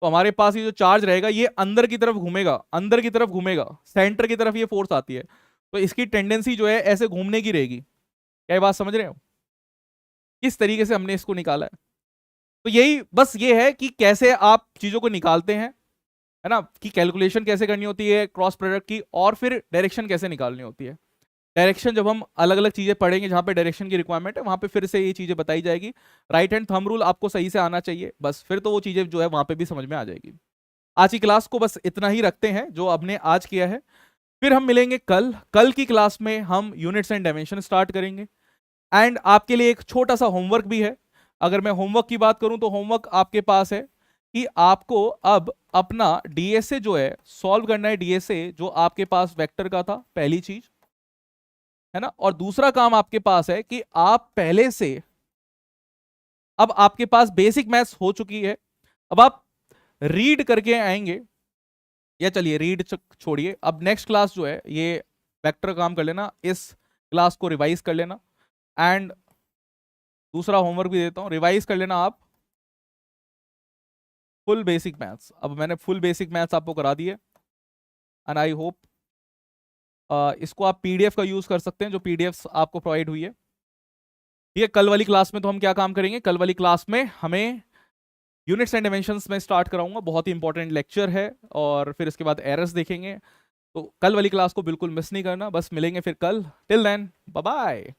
तो हमारे पास ये जो चार्ज रहेगा ये अंदर की तरफ घूमेगा, अंदर की तरफ घूमेगा, सेंटर की तरफ ये फोर्स आती है, तो इसकी टेंडेंसी जो है ऐसे घूमने की रहेगी। क्या बात समझ रहे हो? किस तरीके से हमने इसको निकाला है। तो यही बस ये है कि कैसे आप चीजों को निकालते हैं, है ना, कि कैलकुलेशन कैसे करनी होती है क्रॉस प्रोडक्ट की, और फिर डायरेक्शन कैसे निकालनी होती है। डायरेक्शन जब हम अलग अलग चीजें पढ़ेंगे जहां पे डायरेक्शन की रिक्वायरमेंट है, वहां पे फिर से ये चीजें बताई जाएगी। राइट हैंड थंब रूल आपको सही से आना चाहिए, बस फिर तो वो चीजें जो है वहां पे भी समझ में आ जाएगी। आज की क्लास को बस इतना ही रखते हैं जो आपने आज किया है। फिर हम मिलेंगे कल। कल की क्लास में हम यूनिट्स एंड डायमेंशन स्टार्ट करेंगे, एंड आपके लिए एक छोटा सा होमवर्क भी है। अगर मैं होमवर्क की बात करूं तो होमवर्क आपके पास है कि आपको अब अपना डीएसए जो है सॉल्व करना है। डीएसए जो आपके पास वेक्टर का था, पहली चीज है ना। और दूसरा काम आपके पास है कि आप पहले से, अब आपके पास बेसिक मैथ्स हो चुकी है, अब आप रीड करके आएंगे। या चलिए रीड छोड़िए, अब नेक्स्ट क्लास जो है ये वेक्टर काम कर लेना, इस क्लास को रिवाइज कर लेना। एंड दूसरा होमवर्क भी देता हूं, रिवाइज कर लेना आप फुल बेसिक मैथ्स। अब मैंने फुल बेसिक मैथ्स आपको करा दिए एंड आई होप इसको आप पीडीएफ का यूज कर सकते हैं, जो पीडीएफ आपको प्रोवाइड हुई है। ठीक है, कल वाली क्लास में तो हम क्या काम करेंगे, कल वाली क्लास में हमें यूनिट्स एंड डायमेंशंस में स्टार्ट कराऊंगा, बहुत ही इंपॉर्टेंट लेक्चर है। और फिर इसके बाद एरर्स देखेंगे। तो कल वाली क्लास को बिल्कुल मिस नहीं करना, बस मिलेंगे फिर कल। Till then bye bye.